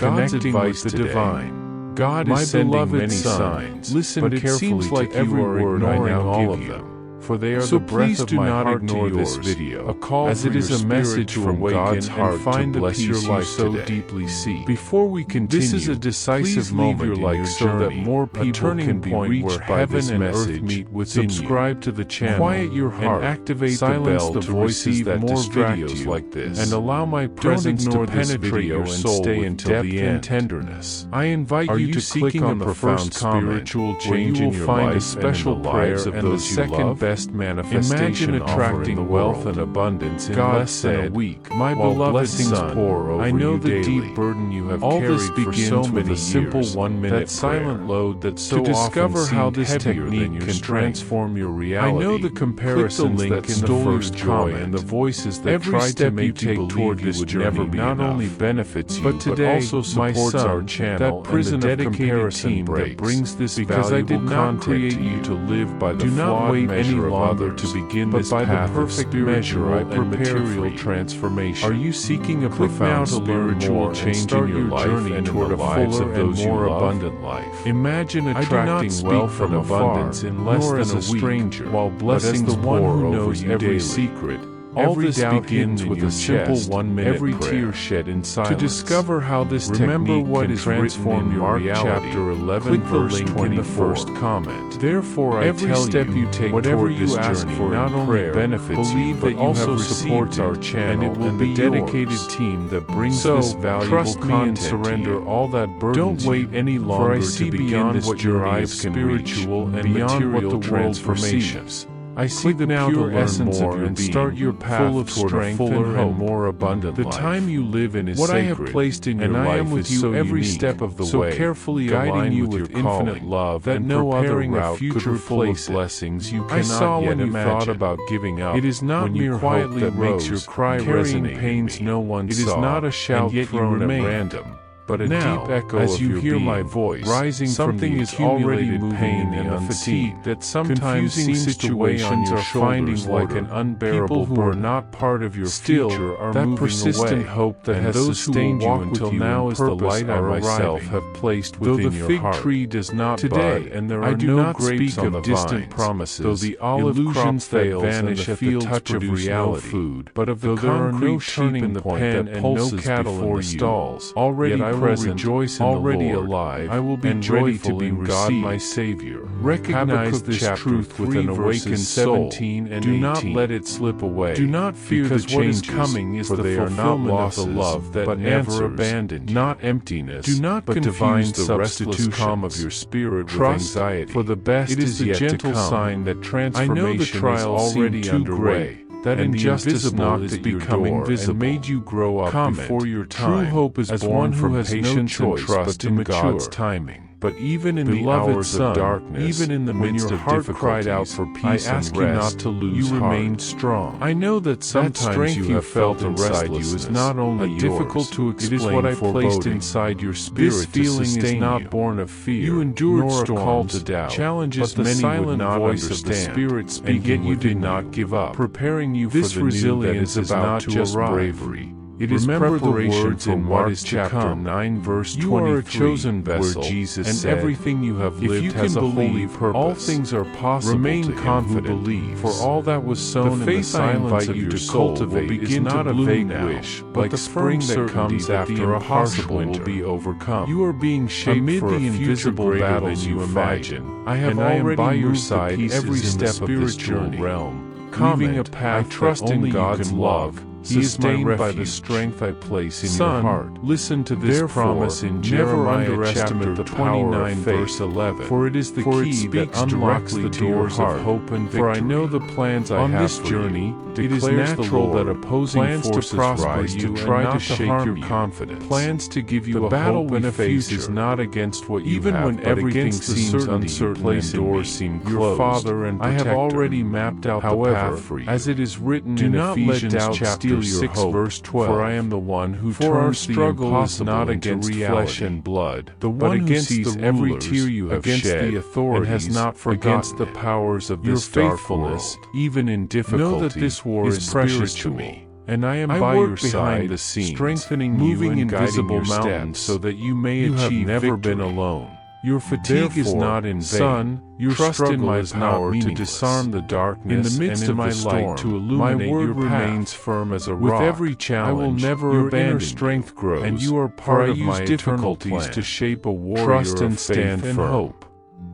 connecting with the divine. God is sending many signs. Listen carefully. But it seems like every word I now give you, for they are the breath of my heart to yours, a call as it is a message from God's heart to bless your life so deeply seek. Before we continue, this is a decisive moment in your so that more people can be reached by heaven and earth meet within you. Subscribe to the channel, quiet your heart, and activate the bell to receive more videos like this, and allow my presence to penetrate your soul and stay until the end. Tenderness. I invite you to click on the first spiritual change in your life, a special prayer, and the second best manifestation. Imagine attracting wealth and abundance in less than a week. My beloved son, pour over I know the daily. Deep burden you have all carried this begins for so many with a simple 1-minute silent load that so to discover how this technique can transform your reality. I know the comparisons that stole your joy and the voices that tried to make you believe this journey not only benefits you, but today also supports our channel that prison and the dedicated team that brings this valuable content to you to live by the flawed measure of others, to begin this by the perfect measure I material transformation. Are you seeking a profound spiritual change in your life and toward a fuller and more abundant life? Imagine attracting wealth and abundance in less than a stranger, while blessing the one who knows every secret. All this begins with a simple 1-minute every tear shed in silence. To discover how this technique can transform your reality, chapter 11, verse 21st comment. Therefore, I tell you, whatever you ask for not only benefits you, but also supports our channel and the dedicated team that brings this valuable content. Surrender all that burdens. Don't wait any longer to begin this journey of spiritual and material transformations. I see the pure essence of your being, start your path full of strength and hope, more abundant life. The time you live in is sacred, what I have placed in your life I am with you so every step of the way, carefully guiding you with infinite love that no other route could replace blessings you cannot I saw yet when you thought about giving up. It is not mere hope that makes your cry resonate. Pains no one saw. It is not a shout thrown at random, but a deep echo as you hear my voice rising something from the accumulated pain and the fatigue that sometimes seems to weigh on your shoulders like an unbearable people who are not part of your future are that persistent hope that has sustained you until now is the light I myself have placed within your heart. Though the fig tree does not bud and there are no grapes on the vines, promises, though the olive illusions that vanish at the touch of reality, food, but of the concrete turning point that pulses before you, stalls, already I will rejoice in already the Lord. Alive, I will be and joyful in God my Savior. Recognize this truth with an awakened 17 and do 18. Not let it slip away. Do not fear because what is coming is the fulfillment of the love that never abandoned you. Not emptiness. Do not but confuse the restless calm of your spirit with anxiety. For the best it is the gentle sign that transformation is already underway. That injustice knocked at becoming visible and made you grow up before your time. True hope is as born one who has patience no choice and trust but in God's timing. But even in the hours of darkness, even in the midst of difficulties, cried out for peace I ask and rest, you not to lose you remained strong. I know that sometimes you have felt inside you is not only difficult to explain. It is what I placed inside your spirit. This feeling is not born of fear. You endured nor storms, a call to doubt, challenges but the silent voice of the Spirit speaking, and yet you did not give up, preparing you this for the resilience is not just bravery. It is preparation for what is chapter 9 verse 23. You are a chosen vessel, where Jesus and said, everything you have lived has a holy purpose. All things are possible. Remain confident, for all that was sown in the silence of your soul will begin not a vague wish, but the spring that comes after a impossible will be overcome. You are being shaped for the invisible battles you imagine. I have already by your side every step of this spiritual realm, leaving a path I trust in God's love. He is sustained by the strength I place in your heart. Listen to this promise in Jeremiah chapter 29 verse 11. For it is the key that unlocks the doors of hope and victory. For I know the plans I have this journey. It is natural that opposing forces rise to try to shake your confidence. Plans to give you a hope and a future is not against what you have, when everything seems uncertain and doors seem closed. Your Father and Protector. I have already mapped out the path for you. As it is written in Ephesians chapter 6 verse 12, for I am the one who turns the impossible not against flesh and blood, the one who sees every tear you have shed, the authorities, and has not forgotten the powers of this faithfulness, even in difficulty. Know that this war is precious to me. and I am by your side, the scenes, strengthening moving you and invisible mountains, so that you may achieve victory. Never been alone. Your fatigue is not in vain. Son, your trust in my power to disarm the darkness, in the midst of my light to illuminate your path remains firm as a rock. With every challenge, I will never abandon you. Strength grows, and you are part of my difficulties to shape a warrior trust and stand and hope.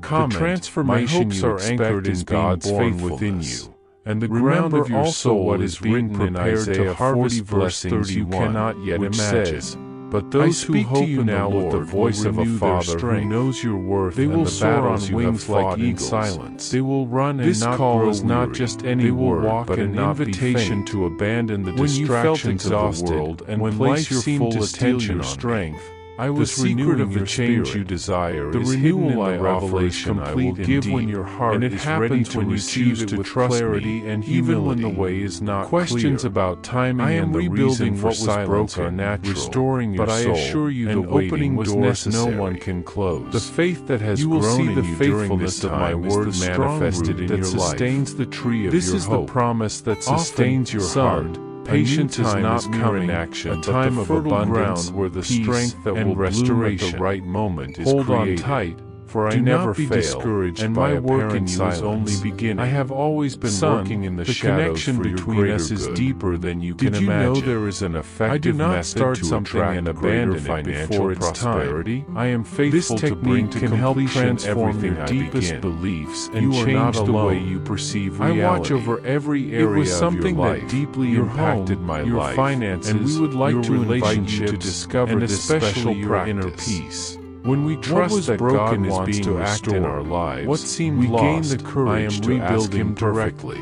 The transformation you expect is God's faithfulness within you, and the ground of your soul what is written in Isaiah 40 verse 30 you cannot yet imagine. But those who hope in now with the voice of a Father who knows your worth, they will soar on wings like eagles. Silence. They will run and not grow weary. This call is not just any word, but an invitation to abandon the distractions of the world and place your full attention on strength. I was the secret of the change you desire the is renewal in the revelation I will give when your heart is ready to receive it with clarity and even when the way is not questions clear. About timing I am and the rebuilding for what was broken are natural, restoring your but soul, I assure you the opening was necessary. No one can close. The faith that has you will grown see the faithfulness of my word manifested in your life. Sustains the tree of this your is hope. The promise that sustains your heart. Patience is not mere inaction, a time of abundance where the strength that will bloom at the right moment is created. Hold on tight, for I never fail, discouraged and my work in you is only beginning. I have always been working in the shadows for your greater good. The connection between us is deeper than you can imagine. Did you know there is an effective method to attract and abandon it before its prosperity? I am faithful to bring to completion everything your deepest beliefs and change the way you perceive reality. I watch over every area of your life. It was something that deeply impacted my life, your finances, and we would like to invite you to discover this special inner peace. When we trust that God wants to act in our lives, what seemed lost, gain the courage to ask Him directly.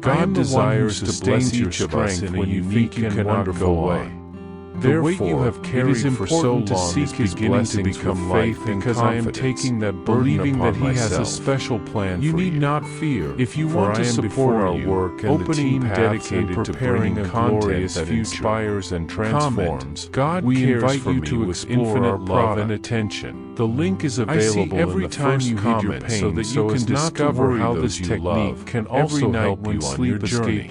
God desires to bless each of us in a unique and wonderful way. The weight you have carried for so long is beginning to become faith because I am taking that believing that He has a special plan for you. You need not fear. If you want to support our work and the team dedicated to preparing a content that inspires and transforms, God cares for me with infinite love and attention. The link is available every in the time first you comment pain, so that you can discover how this technique can also help you on your journey.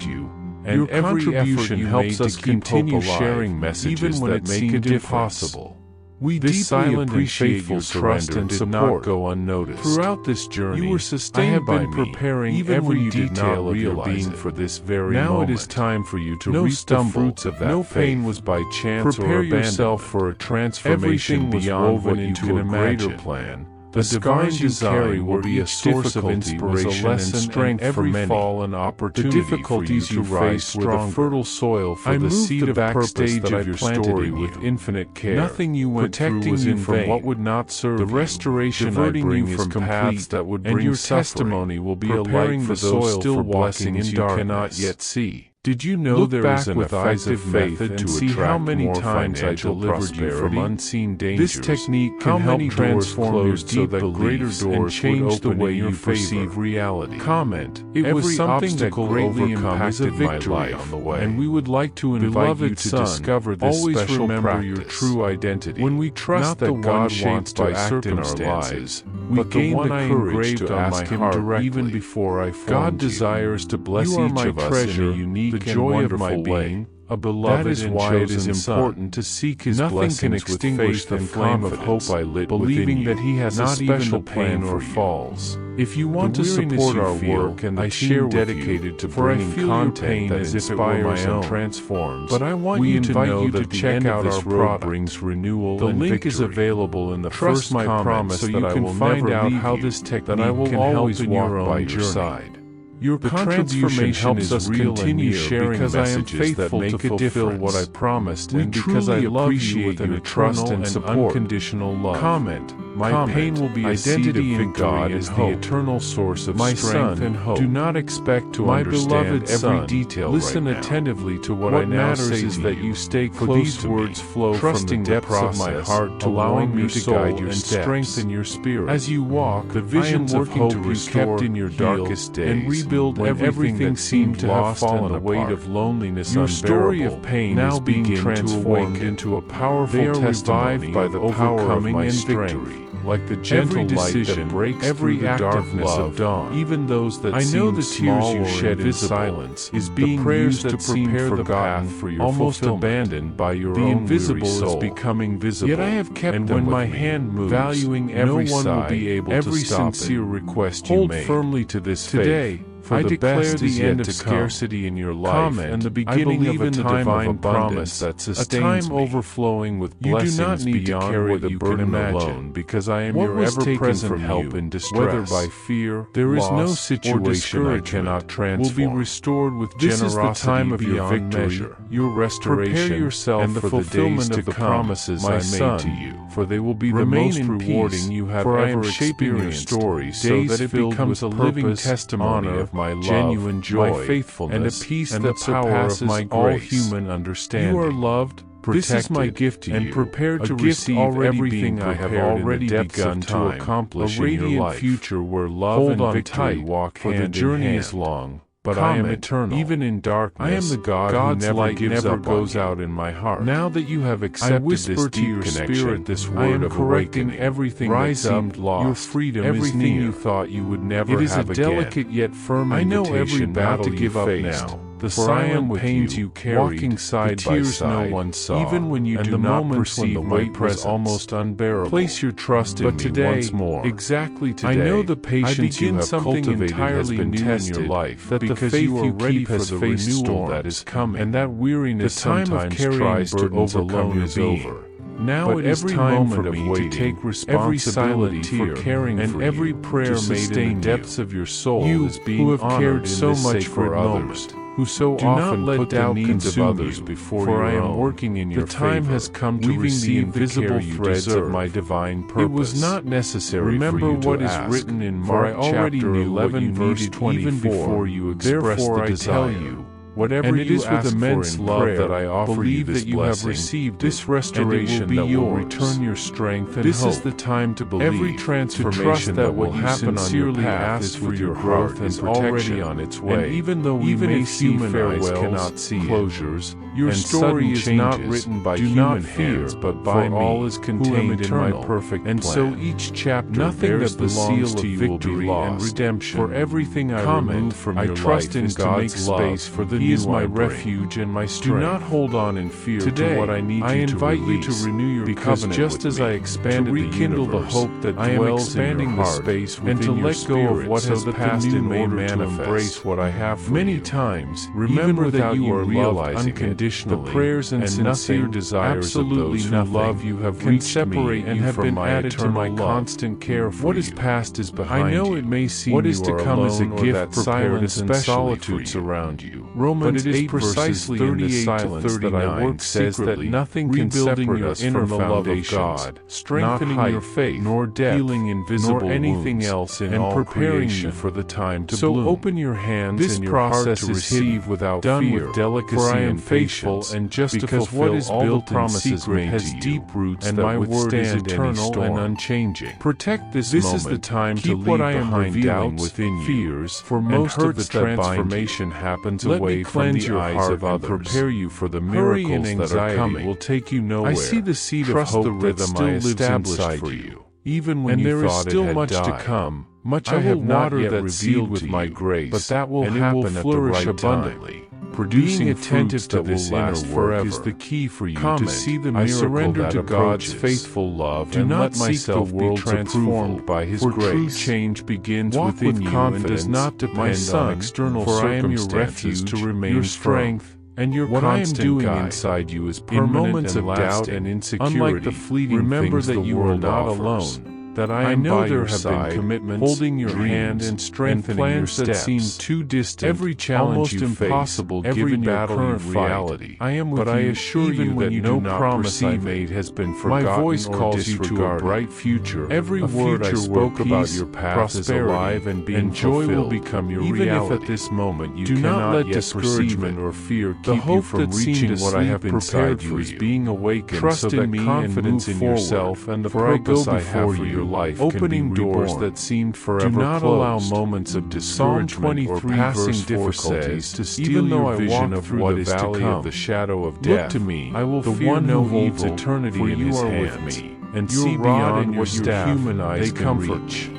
And your contribution helps us continue sharing messages that make it impossible. We deeply appreciate your trust and support. Go unnoticed. Throughout this journey, you were sustained by me, preparing every detail of your being for this very moment. Now it is time for you to reap the fruits of that faith. No pain was by chance or abandonment. Prepare yourself for a transformation beyond what you can imagine. Plan. The divine desire will be a source of inspiration and strength for many. Fall and opportunity the difficulties you face were the fertile soil for the seed of purpose that I planted in with infinite care. Nothing you went through was in vain. What would not serve the restoration diverting I bring you from paths that would bring and your testimony will be a light for those still walking in darkness you cannot yet see. Did you know there is an effective method to see how many times I delivered you from unseen dangers? This technique can help transform your deep beliefs and change the way you perceive reality. Comment. It was something that greatly impacted my life on the way, and we would like to invite you to discover this special practice. Your true identity. When we trust that God wants to act in our lives, we gain the courage to ask Him directly. Even before I formed God desires to bless each of us in a unique the joy of my being, a beloved that is why it is important to seek His blessings can extinguish the flame of hope I lit believing that He has a special plan or falls. If you want to support our work and the team dedicated to bringing content that inspires and transforms, but I want you to know that check out our product brings renewal. The link is available in the first comment, so you can find out how this technique can always walk by your side. Your contribution helps us continue sharing because I am faithful to fulfill what I promised and because I love you with an trust and unconditional love. Comment. My pain will be a identity in God is the eternal source of my strength and hope. Do not expect to understand every detail. Listen attentively to what I now say is that you stay close to words flow trusting the depths of my heart, allowing me to guide your steps, strengthen your spirit. As you walk, the visions of hope you kept in your darkest days and rebuild everything seemed to have fallen the weight of loneliness your story of pain now being transformed into a powerful testimony by the power of my strength. like the gentle light that breaks every darkness of dawn. Even those that seem the tears you shed in silence is being used to prepare the path for your almost abandoned by your own invisible soul. Is becoming visible. Yet I have kept and when my hand moves, valuing every no one will be able every to stop sincere request you make. Hold firmly to this today. For I declare the end of scarcity in your life and the beginning of a time of abundance that sustains a time overflowing with blessings. You do not need to carry the burden alone, because I am your ever-present help in distress. Whether by fear, there is no situation I cannot transform. Will be restored with generosity. This is the time of your victory, your restoration, prepare yourself and the fulfillment of the promises I made to you. For they will be the most rewarding you have ever experienced. Stories so that it becomes a living testimony of my love, genuine joy, my faithfulness, and a peace that surpasses all human understanding. You are loved, protected, this is my gift to you, and prepared to receive everything I have already begun to accomplish in your life. A radiant future where love and victory walk hand in hand. For the journey is long, but I am eternal. Even in darkness, I am the God God's who light never goes out in my heart. Now that you have accepted this deep your spirit, this word I am of correcting everything rise that seemed up, lost. Your freedom everything is near. You thought you would never have again. It is a delicate yet firm invitation. I know every battle to give up now. The silent pains you carried, walking side by side, no one saw, even when you do not perceive the weight was almost unbearable. Place your trust in me once more. Exactly today, I know the patience you have cultivated has been tested in your life, that because the faith you are ready for the renewal that is coming, and that weariness sometimes tries to overcome is over. Now but it is time for me to take responsibility for caring and for every prayer made in the depths of your soul is being who have cared so much for others. Who so often put the needs of others before your own. For I am working in your favor. The time has come to receive the invisible threads of my divine purpose. It was not necessary remember for you to what is written in Mark chapter 11 verse 24. Even before you express the desire. I tell you, whatever and it is with immense love prayer, that I offer you this that you blessing, have received this restoration that will return your strength and this hope. Is the time to believe. Every transformation that will happen on your path is for your growth and already on its way. And even though we may see farewells, cannot see closures, your story is not written by human hands, but by me, all is contained in my perfect plan. And so each chapter nothing bears the seal of victory and redemption. For everything I remove from your life is to make space for the He is my refuge and my strength. Do not hold on in fear today, to what I need I invite you to renew your covenant just as I expanded to rekindle the hope that I am expanding the space and to let go of what has passed in order to embrace what I have for many times. Remember that you are realizing unconditionally the prayers and sincere desires of those who love you have reached separate me and have been added to my constant care for what is past is behind you. I know it may seem what is to come is a gift for silence and solitude surround you. Romans 8 precisely in the silence that I work says that nothing can separate us from the love of God, strengthening your faith, nor death, healing invisible nor anything else in all preparing you for the time to bloom. So open your hands and your heart to receive without fear, with delicacy and patience, and just because what is built in secret has deep roots and my word is eternal and unchanging. Protect this moment. This is the time to leave behind doubts, within fears, for most of the transformation happens away from the eyes of others. Prepare you for the miracles that are coming. Will take you nowhere. I see the seed of hope that still lives inside for you. Even when you thought it had died. And there is still much to come. Much I have not yet revealed with my grace, but that will happen at the right abundantly. Producing attentive to this inner work is the key for you to see the miracle. I surrender to God's faithful love and let myself be transformed by His grace. True change begins within you and does not depend on external circumstances. For I am your refuge, to remain your strength, and your what I am doing guide. Inside you is permanent in moments of doubt and insecurity. Unlike the fleeting remember that you are not alone. That I am know by there your have side, been commitments, holding your hand and strengthening and plans your steps. That seem too distant, every challenge almost you impossible face, given your current reality. I am with but you, I assure you that you no promise I made has been forgotten. My voice calls you to a bright future. Every word I spoke about your path is alive and being joy will become your even reality. If at this moment you do not let discouragement or fear keep you from reaching what I have prepared you is being awakened. Trust in me and move in yourself and the purpose I have for your life, opening doors that seemed forever closed. Do not allow moments of discouragement or passing difficulties to steal your vision of what is to come. The shadow of death. Look to me, I will fear no evil, eternity for you are with me. and see beyond what your human eyes can reach.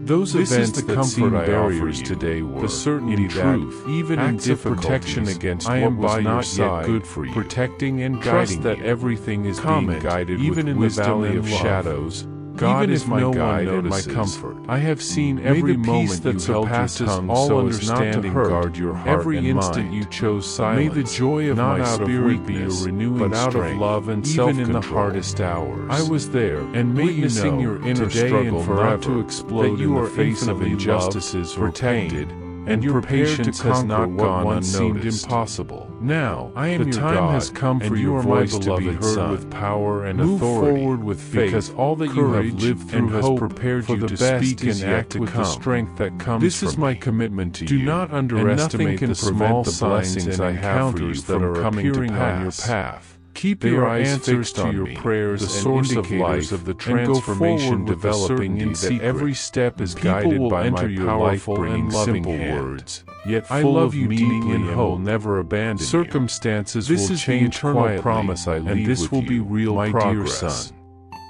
Those events that seem barriers today were the certainty that, even in protection against what was not yet good for you, protecting and guiding that everything is being guided even in the valley of shadows. God is my guide and my comfort. I have seen every moment that surpasses all understanding guard your heart every instant you chose silence. May the joy of my spirit be a renewing but out of love and self-control. Even in the hardest hours, I was there, and witnessing your inner struggle not to explode in the face of injustices or pain, and your patience has not gone unnoticed. Seemed impossible. Now, I am the time has come for your voice to be heard with power and authority. Move forward with faith, because all that you have lived through has prepared you to speak and act with the strength that comes from me. This is my commitment to you. Do not underestimate the small blessings I have for you that are appearing on your path. Keep your eyes fixed on your prayers, the source of life, of the transformation developing in that every step is guided by my powerful and loving words. Yet I love you deeply and hope never abandon you. Circumstances will change quietly, promise I leave and this will be real progress.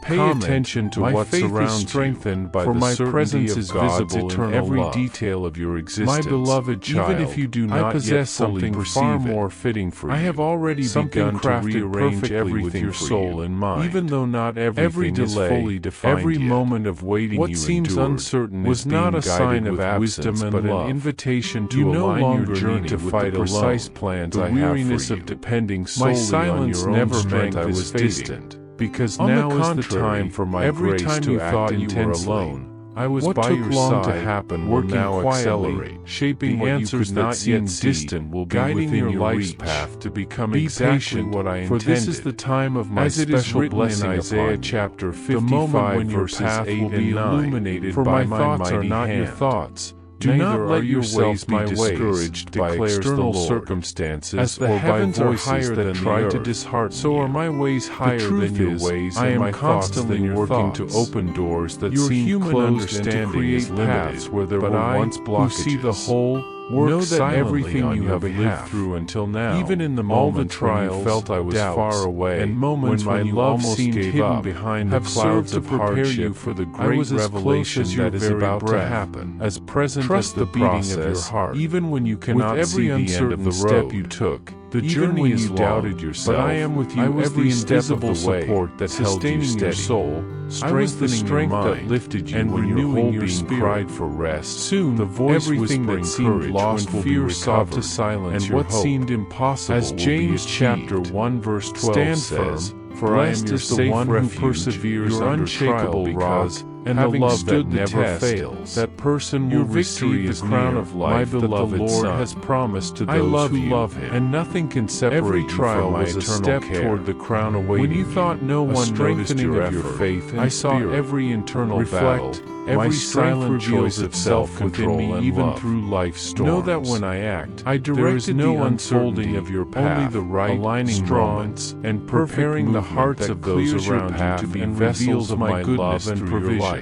Pay attention to what surrounds you, strengthened by the certainty of God's visible in every detail of your existence. My beloved child, even if you do not possess something far more fitting for you, I have already begun to rearrange everything with your soul and mind. Even though not every delay, fully defined every moment of waiting what you seems uncertain was not a sign of absence, but an invitation to align your journey to fight the precise plans I have for you. Of depending solely my silence on your never meant I was distant. Because now is the time for my grace to act intensely. Alone, I was by your side, to happen working now quietly, shaping the answers not yet distant will be guiding your life's path to become exactly what I intended. For this is the time of my special blessing in Isaiah chapter 55 verses 8 and 9. For my thoughts are not your thoughts. Do not let yourself be discouraged by external circumstances, as the heavens are higher than try to dishearten. So are my ways higher than your ways. I am constantly working to open doors that seem closed and to create paths where there were once blockages. Who see the whole know that everything you have lived through until now, even in the moment trials, felt I was far away, and moments when my love seemed hidden behind the clouds of hardship, you for the great revelation that is about to happen, as present as the beating of your heart, even when you cannot see the end of the step you took. The journey is long, doubted yourself, but I am with you every invisible support that held you steady. Your soul, strengthening your mind, that lifted you, and renewing your spirit cried for rest. Soon the voice everything that seemed lost will fear sought to silence and what seemed impossible as James chapter 1 verse 12 says, for I am your safe one who perseveres under trial because, and having the love stood that never test, fails, that person will receive the crown of life that the Lord has promised to those who love Him. And nothing can separate every trial was a step toward the crown awaiting. When you thought no one noticed your faith, I saw every internal battle. Every silent reveals itself within me, even through life's storms. Know that when I act, there is no unfolding of your path, only the right aligning moments and preparing the hearts of those around you to be vessels of my goodness and provision.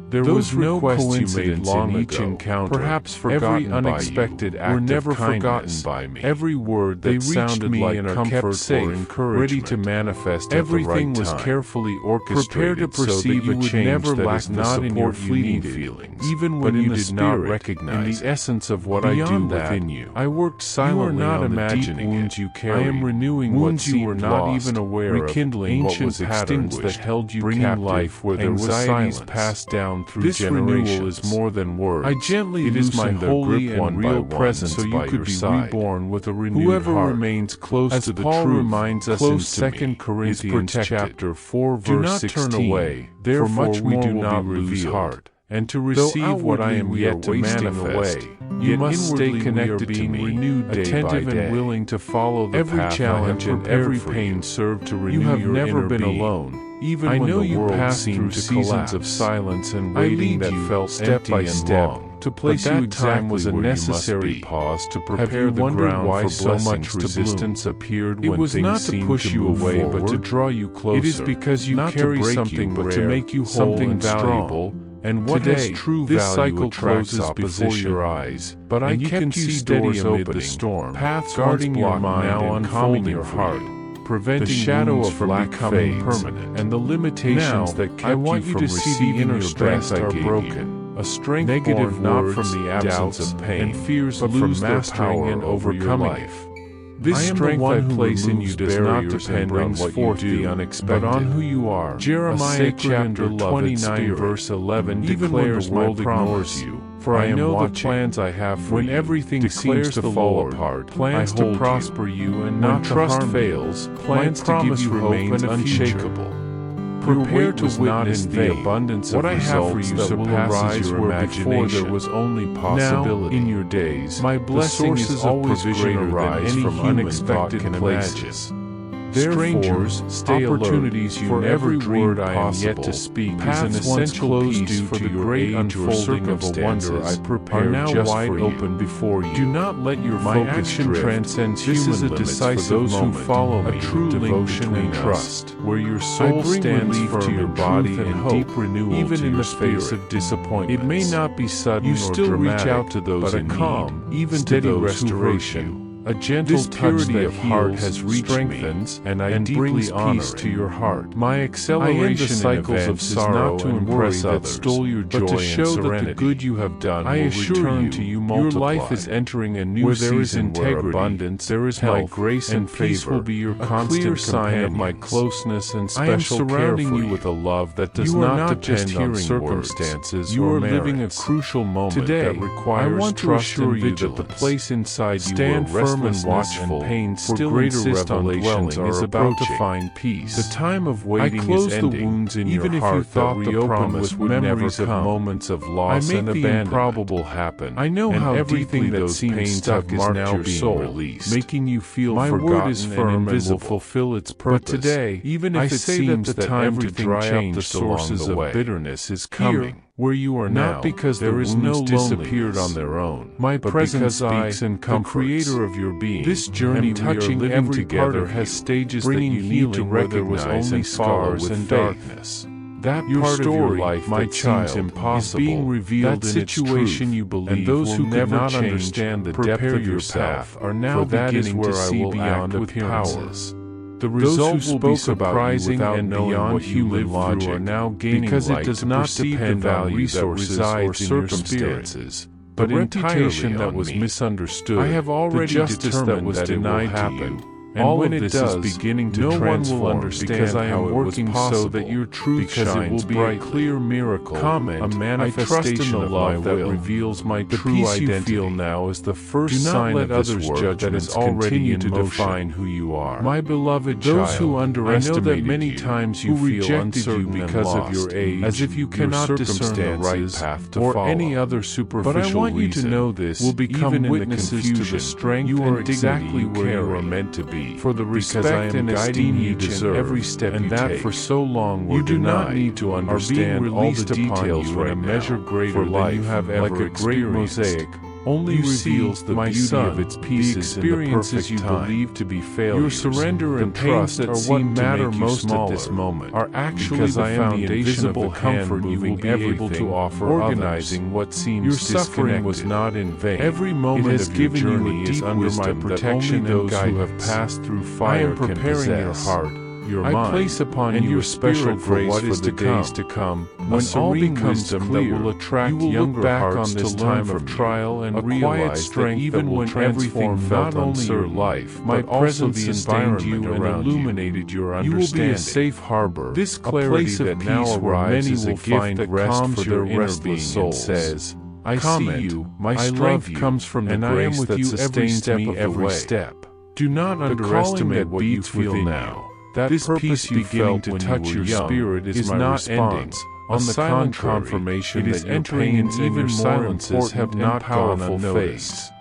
There was no coincidence in each encounter. Perhaps forgotten every unexpected act were never forgotten by me. Every word that sounded like in comfort or encouragement, ready to manifest everything was carefully orchestrated, prepared to perceive so that you would never lack not in your fleeting feelings, even when you did not recognize the essence of what I do within you. I worked silently on the deep wounds you carry. I am renewing wounds you were not even aware of, rekindling what was extinguished that held you bringing life where there was silence passed down through this renewal is more than words. I gently it is my holy and real presence so you could be reborn with a renewed whoever heart. Remains close as to the Paul truth reminds us in 2 Corinthians chapter 4 verse 16. Do not turn away, therefore much we do not lose heart. And to receive what I am yet to manifest, you must stay connected to me, renewed attentive and willing to follow the every challenge and every pain serve to renew your inner being. You have never been alone. Even I know you passed through seasons of silence and waiting that felt step by step. To place you exactly was a necessary pause to prepare the ground why for so much resistance appeared when things seemed to push you away, but to draw you closer. It is because you carry something, but to make you whole and valuable. And what today, has true this cycle closes before your eyes, but I kept you steady amid the storm, paths guarding your mind now and calming your heart. preventing the shadow of lack becoming permanent, and the limitations that kept you from receiving your best are broken. A strength negative not from the absence of pain and fears, but from mastering and overcoming it. This strength I place in you does not depend on what you do, the unexpected, but on who you are. Jeremiah chapter 29 verse 11 declares, "My world ignores you, for I know the plans I have for you. When everything seems to fall apart, plans to prosper you and not to harm. Trust fails, plans to give you hope and unshakable. Prepare to witness the abundance of results that will arise where before there was only possibility. Now, in your days, my blessing is always greater than any from unexpected places. Strangers, stay opportunities you never dreamed I am yet to speak is an essential piece for the great unfolding of a wonder I prepare now just wide open before you. Do not let your action transcend human limits for those who follow me. A true devotion and trust, where your soul stands firm to your body and deep renewal even in the face of disappointment. It may not be sudden or dramatic, you still reach out to those in calm, even to those restoration. A gentle touch that heart has strengthens, and I brings peace to your heart. My acceleration in cycles of sorrow not to impress others, stole your joy, but to show that the good you have done I assure you, to you multiplied. Your life is entering a new season there is integrity, where abundance, there is health, my grace and peace will be your constant sign of my closeness and special care for you. I am surrounding you with a love that does not depend on circumstances. You are living a crucial moment that requires trust and vigilance. That the place inside you will rest and watchful, and pain still greater revelations is about to find peace. The time of waiting is ending. The wounds in even your heart if you thought the promise with memories of moments of loss and abandonment. The improbable happen. I know how everything that seems stuck is now being released, making you feel my word is firm and will fulfill its purpose. But today, even if it seems that time to dry up the sources of bitterness is coming. Where you are now, not because there is no disappeared on their own, my presence speaks and comforts, the creator of your being. This journey touching we are living together has stages that you need to recognize and scars and darkness. That your part story, of your life, my child, impossible, is being revealed that in situation its truth, you believe, and those who never not understand the depth of your path are now beginning to see beyond appearances. The results will be surprising and beyond human logic are now gaining because it does not depend on resources or circumstances, but reputation that was misunderstood. I have already determined that it will happen. And all when it does, beginning to transform, will understand because I am working so that your truth shines bright. It will be a clear miracle, a manifestation of love that reveals my true identity. The peace you feel now is the first sign of this work that is already to define who you are. My beloved child, those who underestimated I know that many times you feel uncertain because of your age, as if you cannot discern the right path to follow, or any other superficial reason. But I want you to know this, will become witnesses to the strength you are exactly where you are meant to be. For the respect and esteem you deserve, every step and that for so long were you do not need to understand all the details when a measure greater than you have ever like a great mosaic only reveals the beauty of its pieces the experiences you believe to be failures. Your surrender and trust that are what matter most at this moment are actually the foundation of the comfort you will be able to offer organizing what seems your suffering was not in vain. Every moment of your journey is under my protection and those who have passed through fire can possess. Your heart, your mind, I place upon and your special grace for the days to come, when all becomes clear, that will attract you will younger back hearts on this time of trial and realize strength even when everything felt not only your life, my presence sustained you and illuminated your understanding. You will be a safe harbor, this clarity that now arrives as a gift that calms your restless soul. Says, I see you, my strength comes from the grace that sustains me every step. Do not underestimate what you feel now. That this peace you felt to touch your spirit is not response. On the silent confirmation that your pains and your silences have not gone unnoticed.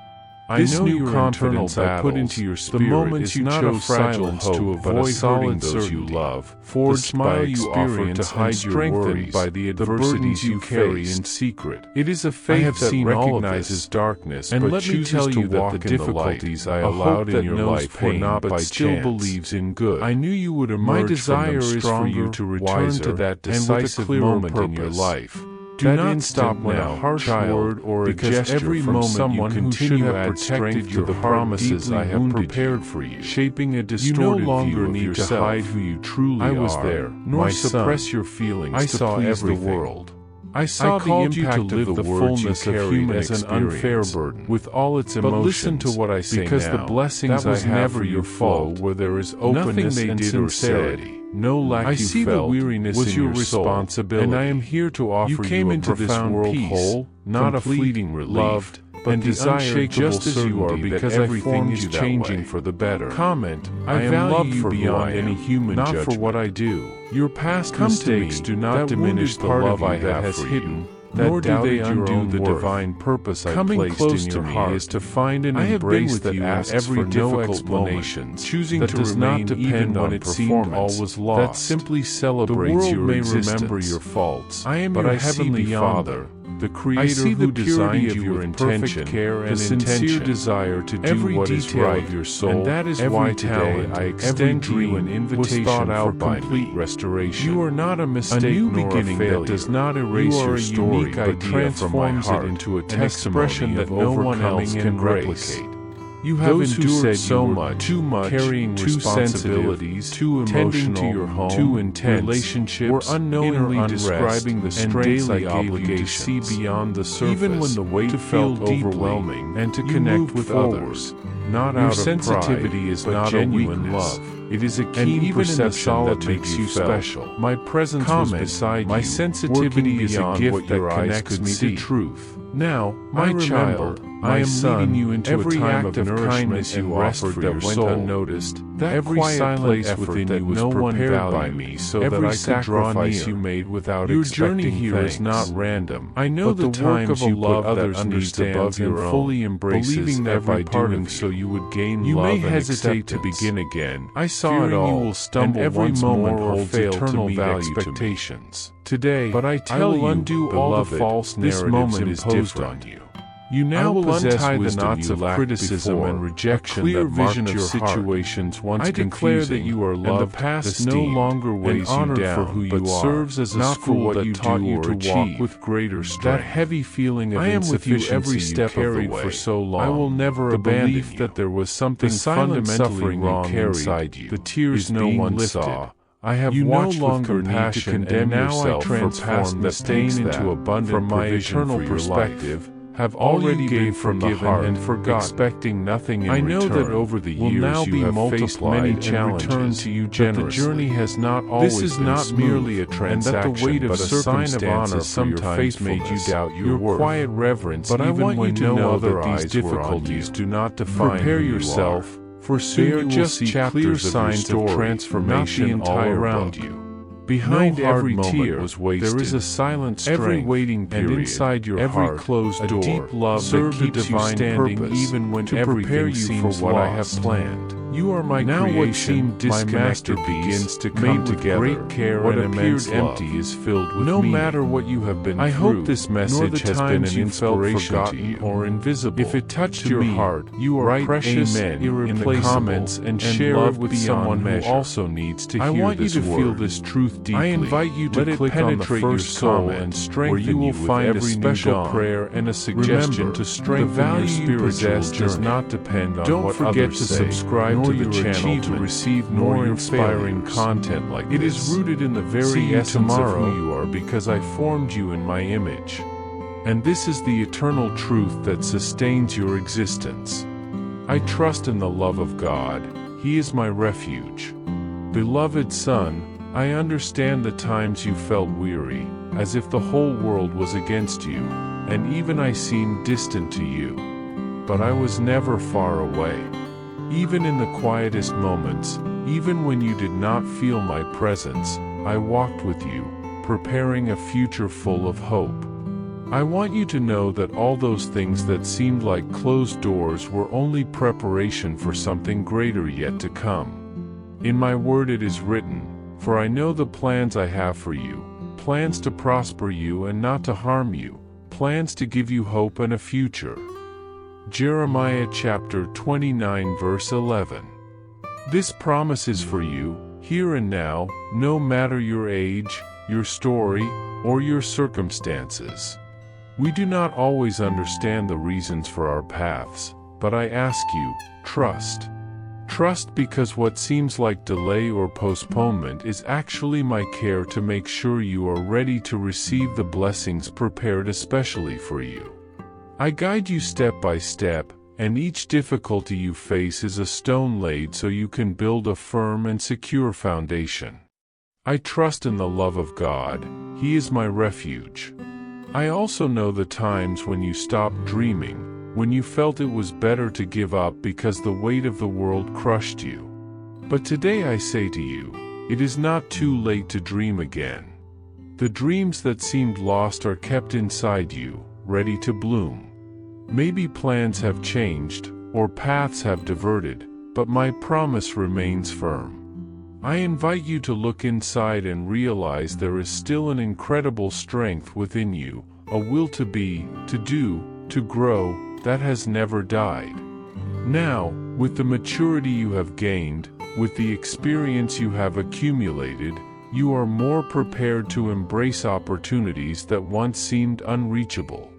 I know your confidence I put into your spirit the moments you chose silence to avoid hurting those you love, forged by experience to hide your worries by the adversities you carry in secret. It is a faith that recognizes darkness and let me tell you that the difficulties I allowed in your life were not by chance. Believes in good. I knew you would emerge. My desire is for you to return to that decisive moment in your life. Do not stop when a harsh word or a gesture every from someone who should have protected your promises I have prepared for you, shaping a distorted view of yourself. To hide who you truly are. I was there, nor suppress your feelings. I saw everything. The world. I saw the impact of the fullness of human as an unfair burden, with all its emotions. But listen to what I say because now. The blessings that was I have never your fault, where there is openness they and did sincerity. No lack I you see felt the weariness was in your responsibility, and I am here to offer you came into this world peace, whole, not a fleeting relief, loved, but and desire just as you are because everything is changing for the better. Comment, I value you beyond any human not judgment. For what I do. Your past mistakes do not diminish the love I have has hidden, nor do they undo the divine purpose I placed in your heart is to find and embrace that asks every difficult moment, choosing to remain even when it seemed all was lost. That simply celebrates your existence. The world may remember your faults, I am your heavenly Father, the Creator who designed you your intention, care and the sincere desire to do what is right of your soul, and that is why today I extend to you an invitation for complete restoration. You are not a mistake, a new beginning that does not erase your story, but transforms it into a testimony that no one else can replicate. You have endured so much, too much, carrying responsibilities, too emotional, to your home, too intense, relationships, or unknowingly describing the strengths I gave you to see beyond the surface, even when the weight felt overwhelming, and to connect with others. Not your out of sensitivity pride, is but not genuine a love. It is a keen perception that makes you special. My presence was beside you. My sensitivity is a gift that connects me to truth. Now, my child, I am leading you into every a time act of kindness you offered that went unnoticed. That every silent place within you was no prepared by me, so that I could draw near. You made without your journey here thanks. Is not random. I know the times you put others understands and fully embraces, believing that by doing so you would gain love and acceptance. You may hesitate to begin again. I saw it all, you will stumble and every moment holds eternal value expectations. Today, but I tell you, undo all the false narratives imposed on you. You now untie the knots of criticism and rejection that marked your situations once I declare that you are loved, and the past no longer weighs you down, for who you but serves as a school that taught you to walk with greater strength. That heavy feeling of insufficiency every step you carried for so long. I will never abandon you. That there was something fundamentally wrong inside you. The tears no one saw. I have you watched no longer with compassion to condemn and now yourself I transform the pain into abundant from my eternal perspective. Have already been forgiven and forgotten, expecting nothing in return. I know that over the years now you have faced many challenges, to you but the journey has not always this is not smooth, merely a transaction, and that the weight of circumstances sometimes made you doubt your worth. Quiet reverence, but I want you to know that these difficulties do not define Prepare yourself, for soon you will see clear signs of transformation all around you. Behind every tear there is a silent strength, every waiting period, and inside your heart, closed door, a deep love served a divine purpose, even when everything seems for what I have planned. You are my now creation, what seemed disconnected my masterpiece, begins to come together. Great care what and appeared empty is filled with no meaning. Matter what you have been I through, hope this message has been an inspiration to you, or invisible. If it touched your heart, you are precious, in the comments, and share it with someone who also needs to hear this word. I want you to feel this truth deeply. I invite you to click on the first comment and strengthen where you will find a special prayer and a suggestion to strengthen your spiritual journey. Does not depend on what others say. Don't forget to subscribe to the channel to receive more inspiring content like this. It is rooted in the very essence of who you are because I formed you in my image. And this is the eternal truth that sustains your existence. I trust in the love of God. He is my refuge. Beloved son, I understand the times you felt weary, as if the whole world was against you, and even I seemed distant to you. But I was never far away. Even in the quietest moments, even when you did not feel my presence, I walked with you, preparing a future full of hope. I want you to know that all those things that seemed like closed doors were only preparation for something greater yet to come. In my word it is written, for I know the plans I have for you, plans to prosper you and not to harm you, plans to give you hope and a future. Jeremiah chapter 29 verse 11. This promise is for you, here and now, no matter your age, your story, or your circumstances. We do not always understand the reasons for our paths, but I ask you, trust. Trust, because what seems like delay or postponement is actually my care to make sure you are ready to receive the blessings prepared especially for you. I guide you step by step, and each difficulty you face is a stone laid so you can build a firm and secure foundation. I trust in the love of God. He is my refuge. I also know the times when you stopped dreaming, when you felt it was better to give up because the weight of the world crushed you. But today I say to you, it is not too late to dream again. The dreams that seemed lost are kept inside you, ready to bloom. Maybe plans have changed, or paths have diverted, but my promise remains firm. I invite you to look inside and realize there is still an incredible strength within you, a will to be, to do, to grow, that has never died. Now, with the maturity you have gained, with the experience you have accumulated, you are more prepared to embrace opportunities that once seemed unreachable.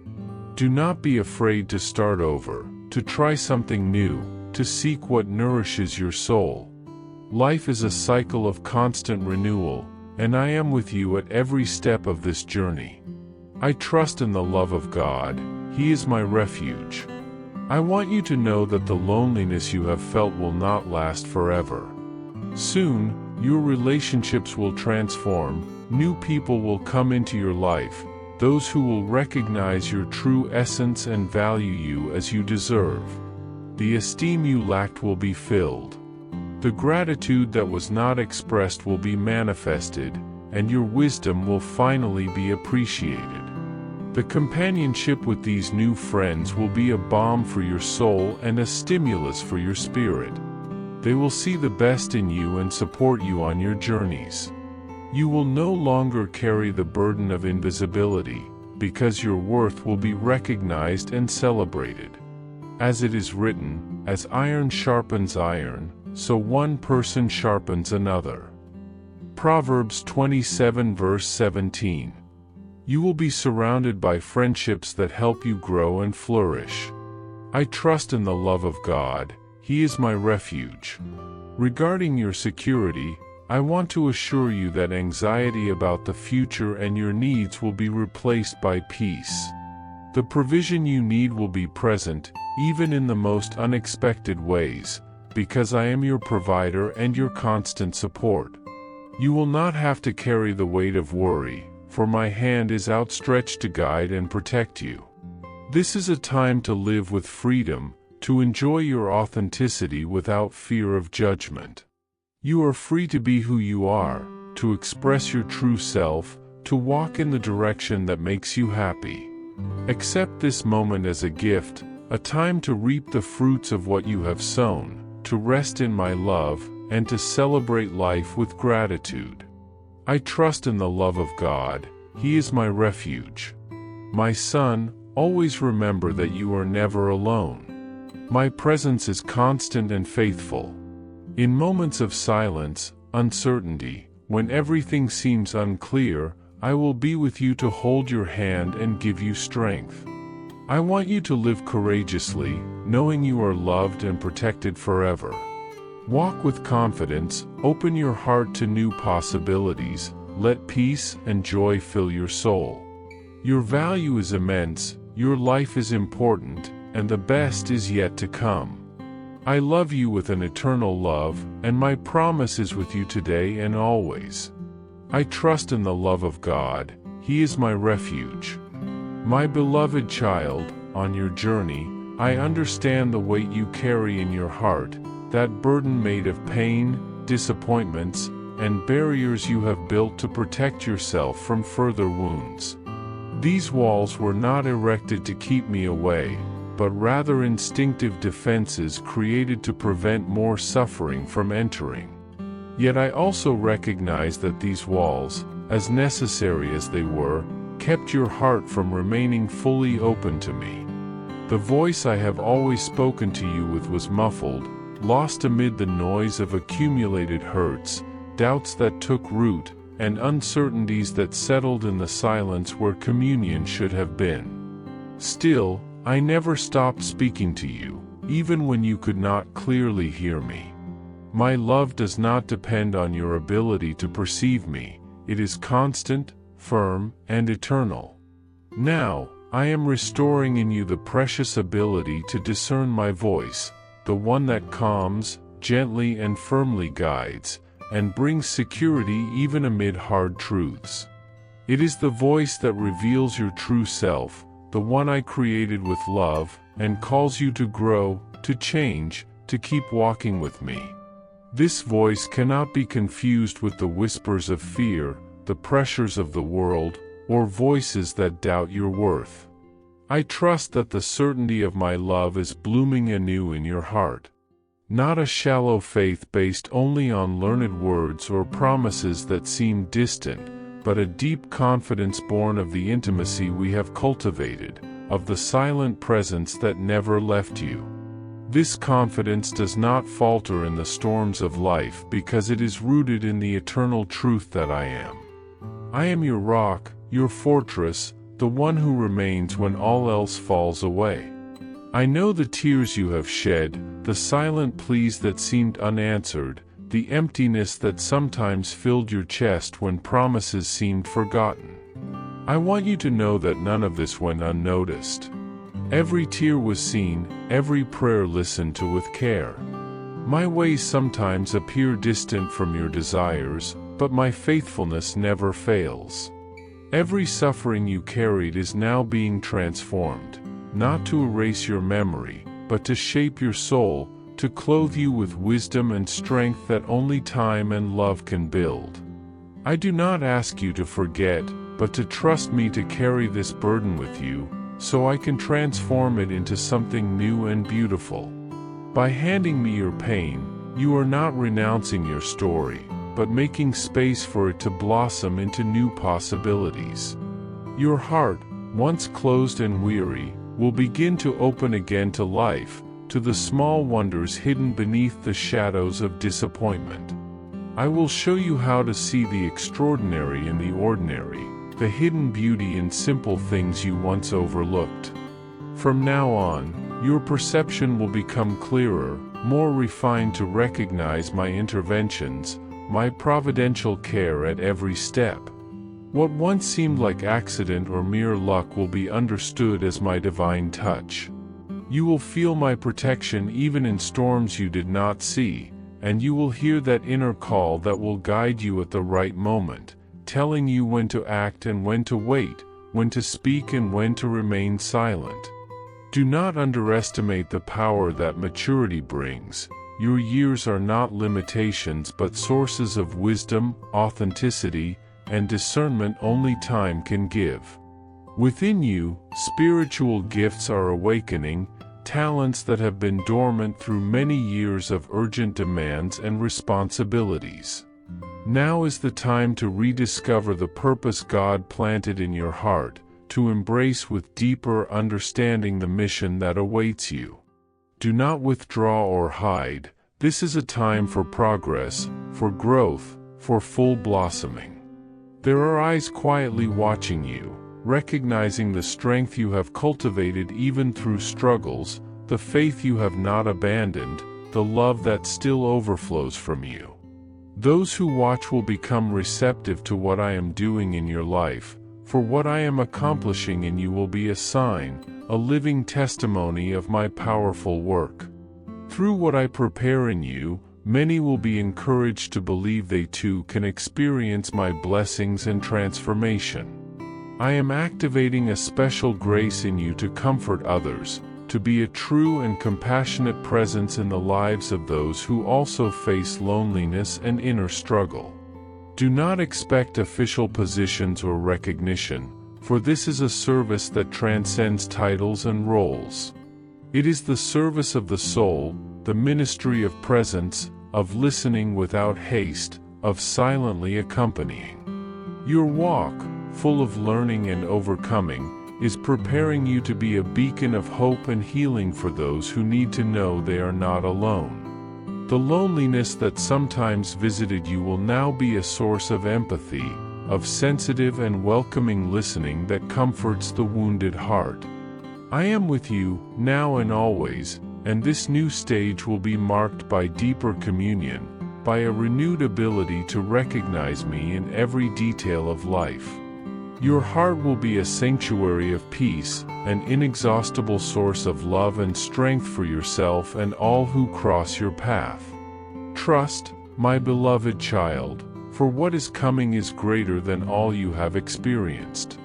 Do not be afraid to start over, to try something new, to seek what nourishes your soul. Life is a cycle of constant renewal, and I am with you at every step of this journey. I trust in the love of God. He is my refuge. I want you to know that the loneliness you have felt will not last forever. Soon, your relationships will transform, new people will come into your life, those who will recognize your true essence and value you as you deserve. The esteem you lacked will be filled. The gratitude that was not expressed will be manifested, and your wisdom will finally be appreciated. The companionship with these new friends will be a balm for your soul and a stimulus for your spirit. They will see the best in you and support you on your journeys. You will no longer carry the burden of invisibility, because your worth will be recognized and celebrated. As it is written, as iron sharpens iron, so one person sharpens another. Proverbs 27 verse 17. You will be surrounded by friendships that help you grow and flourish. I trust in the love of God. He is my refuge. Regarding your security, I want to assure you that anxiety about the future and your needs will be replaced by peace. The provision you need will be present, even in the most unexpected ways, because I am your provider and your constant support. You will not have to carry the weight of worry, for my hand is outstretched to guide and protect you. This is a time to live with freedom, to enjoy your authenticity without fear of judgment. You are free to be who you are, to express your true self, to walk in the direction that makes you happy. Accept this moment as a gift, a time to reap the fruits of what you have sown, to rest in my love, and to celebrate life with gratitude. I trust in the love of God. He is my refuge. My son, always remember that you are never alone. My presence is constant and faithful. In moments of silence, uncertainty, when everything seems unclear, I will be with you to hold your hand and give you strength. I want you to live courageously, knowing you are loved and protected forever. Walk with confidence, open your heart to new possibilities, let peace and joy fill your soul. Your value is immense, your life is important, and the best is yet to come. I love you with an eternal love, and my promise is with you today and always. I trust in the love of God. He is my refuge. My beloved child, on your journey, I understand the weight you carry in your heart, that burden made of pain, disappointments, and barriers you have built to protect yourself from further wounds. These walls were not erected to keep me away, but rather instinctive defenses created to prevent more suffering from entering. Yet I also recognize that these walls, as necessary as they were, kept your heart from remaining fully open to me. The voice I have always spoken to you with was muffled, lost amid the noise of accumulated hurts, doubts that took root, and uncertainties that settled in the silence where communion should have been. Still, I never stopped speaking to you, even when you could not clearly hear me. My love does not depend on your ability to perceive me, it is constant, firm, and eternal. Now, I am restoring in you the precious ability to discern my voice, the one that calms, gently and firmly guides, and brings security even amid hard truths. It is the voice that reveals your true self, the one I created with love, and calls you to grow, to change, to keep walking with me. This voice cannot be confused with the whispers of fear, the pressures of the world, or voices that doubt your worth. I trust that the certainty of my love is blooming anew in your heart. Not a shallow faith based only on learned words or promises that seem distant, but a deep confidence born of the intimacy we have cultivated, of the silent presence that never left you. This confidence does not falter in the storms of life because it is rooted in the eternal truth that I am. I am your rock, your fortress, the one who remains when all else falls away. I know the tears you have shed, the silent pleas that seemed unanswered, the emptiness that sometimes filled your chest when promises seemed forgotten. I want you to know that none of this went unnoticed. Every tear was seen, every prayer listened to with care. My ways sometimes appear distant from your desires, but my faithfulness never fails. Every suffering you carried is now being transformed, not to erase your memory, but to shape your soul, to clothe you with wisdom and strength that only time and love can build. I do not ask you to forget, but to trust me to carry this burden with you, so I can transform it into something new and beautiful. By handing me your pain, you are not renouncing your story, but making space for it to blossom into new possibilities. Your heart, once closed and weary, will begin to open again to life, to the small wonders hidden beneath the shadows of disappointment. I will show you how to see the extraordinary in the ordinary, the hidden beauty in simple things you once overlooked. From now on, your perception will become clearer, more refined to recognize my interventions, my providential care at every step. What once seemed like accident or mere luck will be understood as my divine touch. You will feel my protection even in storms you did not see, and you will hear that inner call that will guide you at the right moment, telling you when to act and when to wait, when to speak and when to remain silent. Do not underestimate the power that maturity brings. Your years are not limitations but sources of wisdom, authenticity, and discernment only time can give. Within you, spiritual gifts are awakening, talents that have been dormant through many years of urgent demands and responsibilities. Now is the time to rediscover the purpose God planted in your heart, to embrace with deeper understanding the mission that awaits you. Do not withdraw or hide. This is a time for progress, for growth, for full blossoming. There are eyes quietly watching you, recognizing the strength you have cultivated even through struggles, the faith you have not abandoned, the love that still overflows from you. Those who watch will become receptive to what I am doing in your life, for what I am accomplishing in you will be a sign, a living testimony of my powerful work. Through what I prepare in you, many will be encouraged to believe they too can experience my blessings and transformation. I am activating a special grace in you to comfort others, to be a true and compassionate presence in the lives of those who also face loneliness and inner struggle. Do not expect official positions or recognition, for this is a service that transcends titles and roles. It is the service of the soul, the ministry of presence, of listening without haste, of silently accompanying. Your walk, full of learning and overcoming, is preparing you to be a beacon of hope and healing for those who need to know they are not alone. The loneliness that sometimes visited you will now be a source of empathy, of sensitive and welcoming listening that comforts the wounded heart. I am with you, now and always, and this new stage will be marked by deeper communion, by a renewed ability to recognize me in every detail of life. Your heart will be a sanctuary of peace, an inexhaustible source of love and strength for yourself and all who cross your path. Trust, my beloved child, for what is coming is greater than all you have experienced.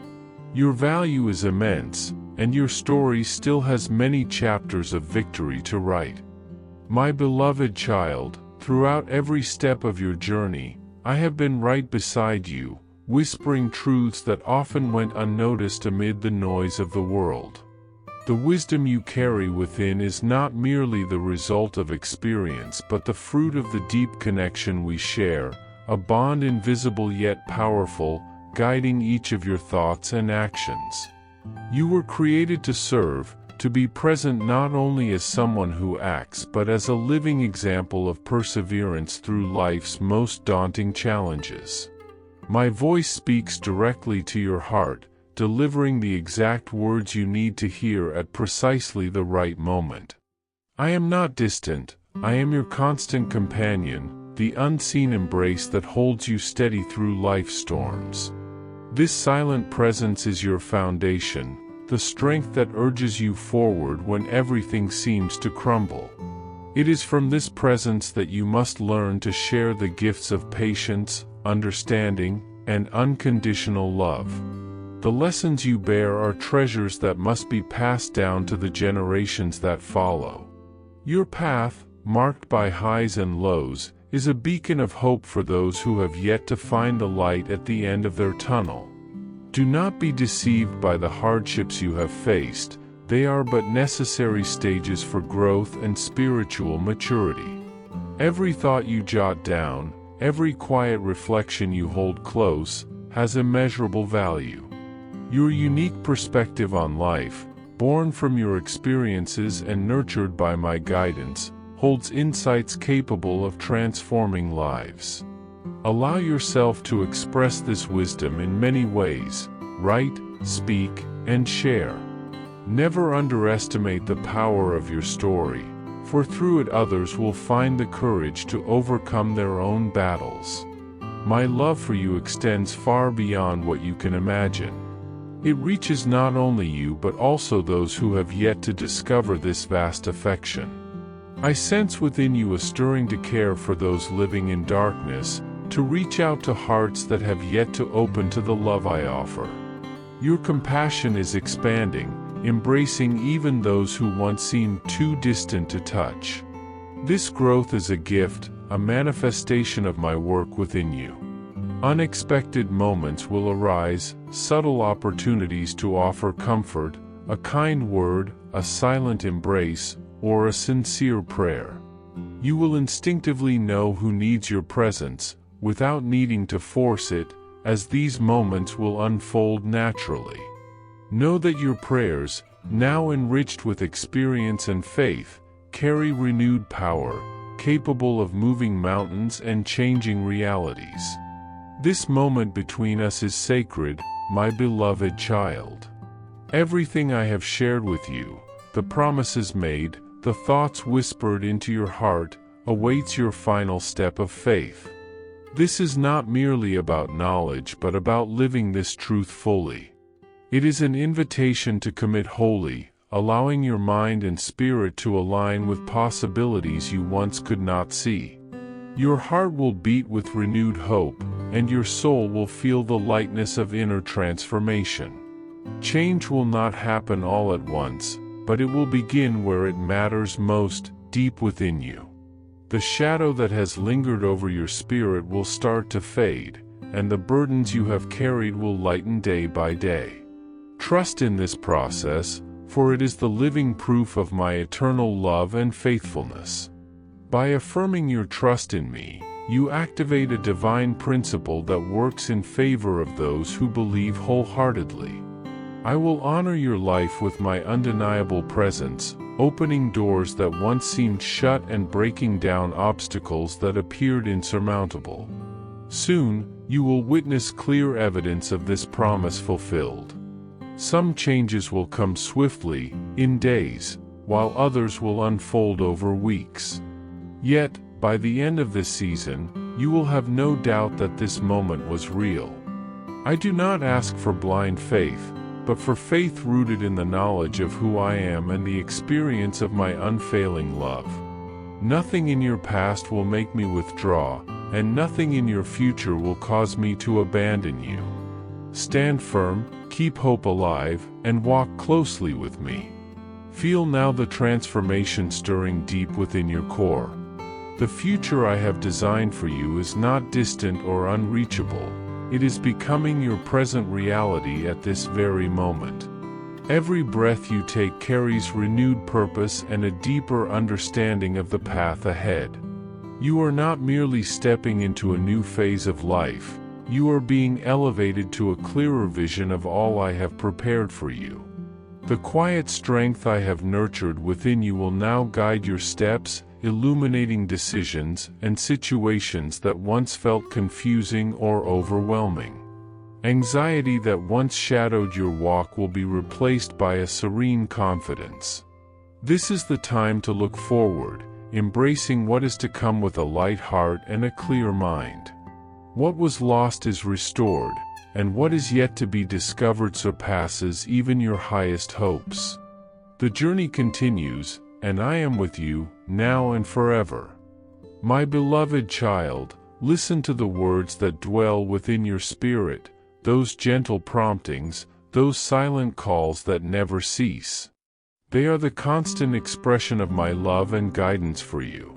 Your value is immense, and your story still has many chapters of victory to write. My beloved child, throughout every step of your journey, I have been right beside you, whispering truths that often went unnoticed amid the noise of the world. The wisdom you carry within is not merely the result of experience but the fruit of the deep connection we share, a bond invisible yet powerful, guiding each of your thoughts and actions. You were created to serve, to be present not only as someone who acts but as a living example of perseverance through life's most daunting challenges. My voice speaks directly to your heart, delivering the exact words you need to hear at precisely the right moment. I am not distant, I am your constant companion, the unseen embrace that holds you steady through life's storms. This silent presence is your foundation, the strength that urges you forward when everything seems to crumble. It is from this presence that you must learn to share the gifts of patience, understanding, and unconditional love. The lessons you bear are treasures that must be passed down to the generations that follow. Your path, marked by highs and lows, is a beacon of hope for those who have yet to find the light at the end of their tunnel. Do not be deceived by the hardships you have faced, they are but necessary stages for growth and spiritual maturity. Every thought you jot down, every quiet reflection you hold close, has immeasurable value. Your unique perspective on life, born from your experiences and nurtured by my guidance, holds insights capable of transforming lives. Allow yourself to express this wisdom in many ways: write, speak, and share. Never underestimate the power of your story, for through it others will find the courage to overcome their own battles. My love for you extends far beyond what you can imagine. It reaches not only you but also those who have yet to discover this vast affection. I sense within you a stirring to care for those living in darkness, to reach out to hearts that have yet to open to the love I offer. Your compassion is expanding, embracing even those who once seemed too distant to touch. This growth is a gift, a manifestation of my work within you. Unexpected moments will arise, subtle opportunities to offer comfort, a kind word, a silent embrace, or a sincere prayer. You will instinctively know who needs your presence, without needing to force it, as these moments will unfold naturally. Know that your prayers, now enriched with experience and faith, carry renewed power, capable of moving mountains and changing realities. This moment between us is sacred, my beloved child. Everything I have shared with you, the promises made, the thoughts whispered into your heart, awaits your final step of faith. This is not merely about knowledge but about living this truth fully. It is an invitation to commit wholly, allowing your mind and spirit to align with possibilities you once could not see. Your heart will beat with renewed hope, and your soul will feel the lightness of inner transformation. Change will not happen all at once, but it will begin where it matters most, deep within you. The shadow that has lingered over your spirit will start to fade, and the burdens you have carried will lighten day by day. Trust in this process, for it is the living proof of my eternal love and faithfulness. By affirming your trust in me, you activate a divine principle that works in favor of those who believe wholeheartedly. I will honor your life with my undeniable presence, opening doors that once seemed shut and breaking down obstacles that appeared insurmountable. Soon, you will witness clear evidence of this promise fulfilled. Some changes will come swiftly, in days, while others will unfold over weeks. Yet, by the end of this season, you will have no doubt that this moment was real. I do not ask for blind faith, but for faith rooted in the knowledge of who I am and the experience of my unfailing love. Nothing in your past will make me withdraw, and nothing in your future will cause me to abandon you. Stand firm, keep hope alive, and walk closely with me. Feel now the transformation stirring deep within your core. The future I have designed for you is not distant or unreachable. It is becoming your present reality at this very moment. Every breath you take carries renewed purpose and a deeper understanding of the path ahead. You are not merely stepping into a new phase of life, you are being elevated to a clearer vision of all I have prepared for you. The quiet strength I have nurtured within you will now guide your steps, illuminating decisions and situations that once felt confusing or overwhelming. Anxiety that once shadowed your walk will be replaced by a serene confidence. This is the time to look forward, embracing what is to come with a light heart and a clear mind. What was lost is restored, and what is yet to be discovered surpasses even your highest hopes. The journey continues, and I am with you, now and forever. My beloved child, listen to the words that dwell within your spirit, those gentle promptings, those silent calls that never cease. They are the constant expression of my love and guidance for you.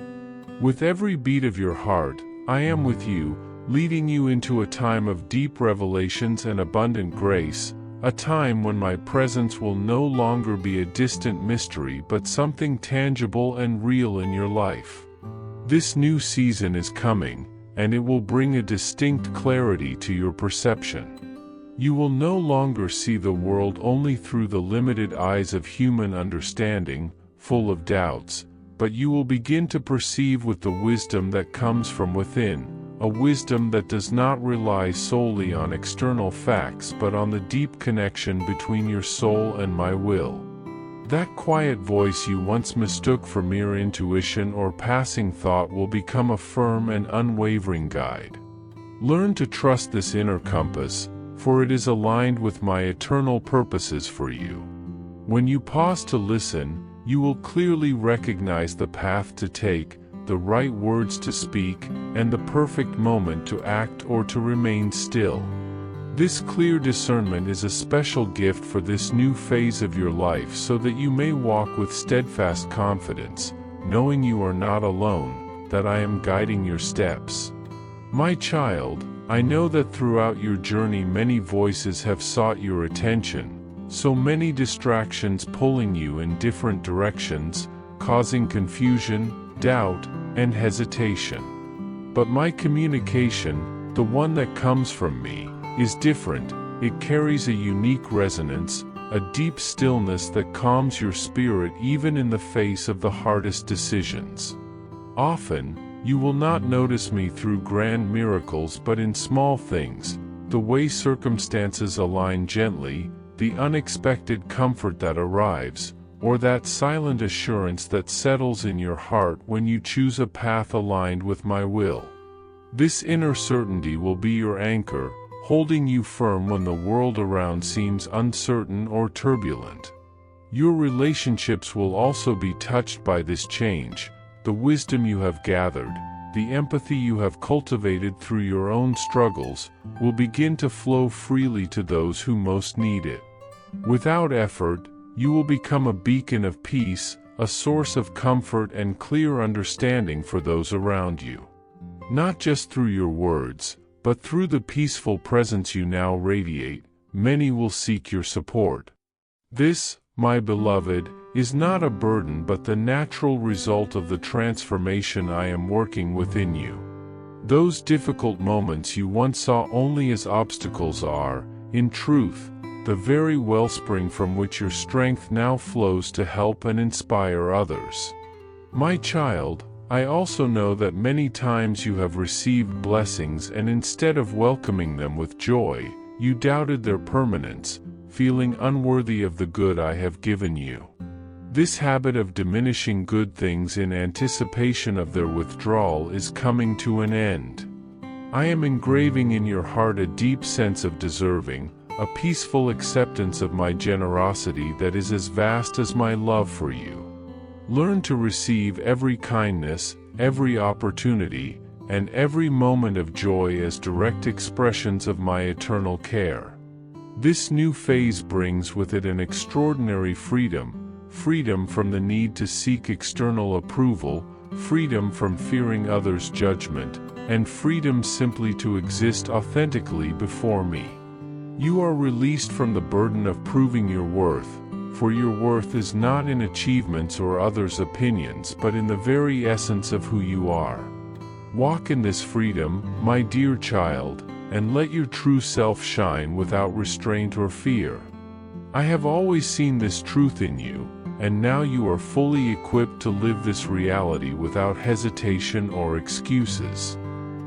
With every beat of your heart, I am with you, leading you into a time of deep revelations and abundant grace, a time when my presence will no longer be a distant mystery but something tangible and real in your life. This new season is coming, and it will bring a distinct clarity to your perception. You will no longer see the world only through the limited eyes of human understanding, full of doubts, but you will begin to perceive with the wisdom that comes from within, a wisdom that does not rely solely on external facts but on the deep connection between your soul and my will. That quiet voice you once mistook for mere intuition or passing thought will become a firm and unwavering guide. Learn to trust this inner compass, for it is aligned with my eternal purposes for you. When you pause to listen, you will clearly recognize the path to take, the right words to speak, and the perfect moment to act or to remain still. This clear discernment is a special gift for this new phase of your life so that you may walk with steadfast confidence, knowing you are not alone, that I am guiding your steps. My child, I know that throughout your journey many voices have sought your attention, so many distractions pulling you in different directions, causing confusion, doubt, and hesitation. But my communication, the one that comes from me, is different. It carries a unique resonance, a deep stillness that calms your spirit even in the face of the hardest decisions. Often, you will not notice me through grand miracles but in small things, the way circumstances align gently, the unexpected comfort that arrives, or that silent assurance that settles in your heart when you choose a path aligned with my will. This inner certainty will be your anchor, holding you firm when the world around seems uncertain or turbulent. Your relationships will also be touched by this change. The wisdom you have gathered, the empathy you have cultivated through your own struggles, will begin to flow freely to those who most need it. Without effort, you will become a beacon of peace, a source of comfort and clear understanding for those around you. Not just through your words, but through the peaceful presence you now radiate, many will seek your support. This, my beloved, is not a burden but the natural result of the transformation I am working within you. Those difficult moments you once saw only as obstacles are, in truth, the very wellspring from which your strength now flows to help and inspire others. My child, I also know that many times you have received blessings and instead of welcoming them with joy, you doubted their permanence, feeling unworthy of the good I have given you. This habit of diminishing good things in anticipation of their withdrawal is coming to an end. I am engraving in your heart a deep sense of deserving, a peaceful acceptance of my generosity that is as vast as my love for you. Learn to receive every kindness, every opportunity, and every moment of joy as direct expressions of my eternal care. This new phase brings with it an extraordinary freedom from the need to seek external approval, freedom from fearing others' judgment, and freedom simply to exist authentically before me. You are released from the burden of proving your worth, for your worth is not in achievements or others' opinions but in the very essence of who you are. Walk in this freedom, my dear child, and let your true self shine without restraint or fear. I have always seen this truth in you, and now you are fully equipped to live this reality without hesitation or excuses.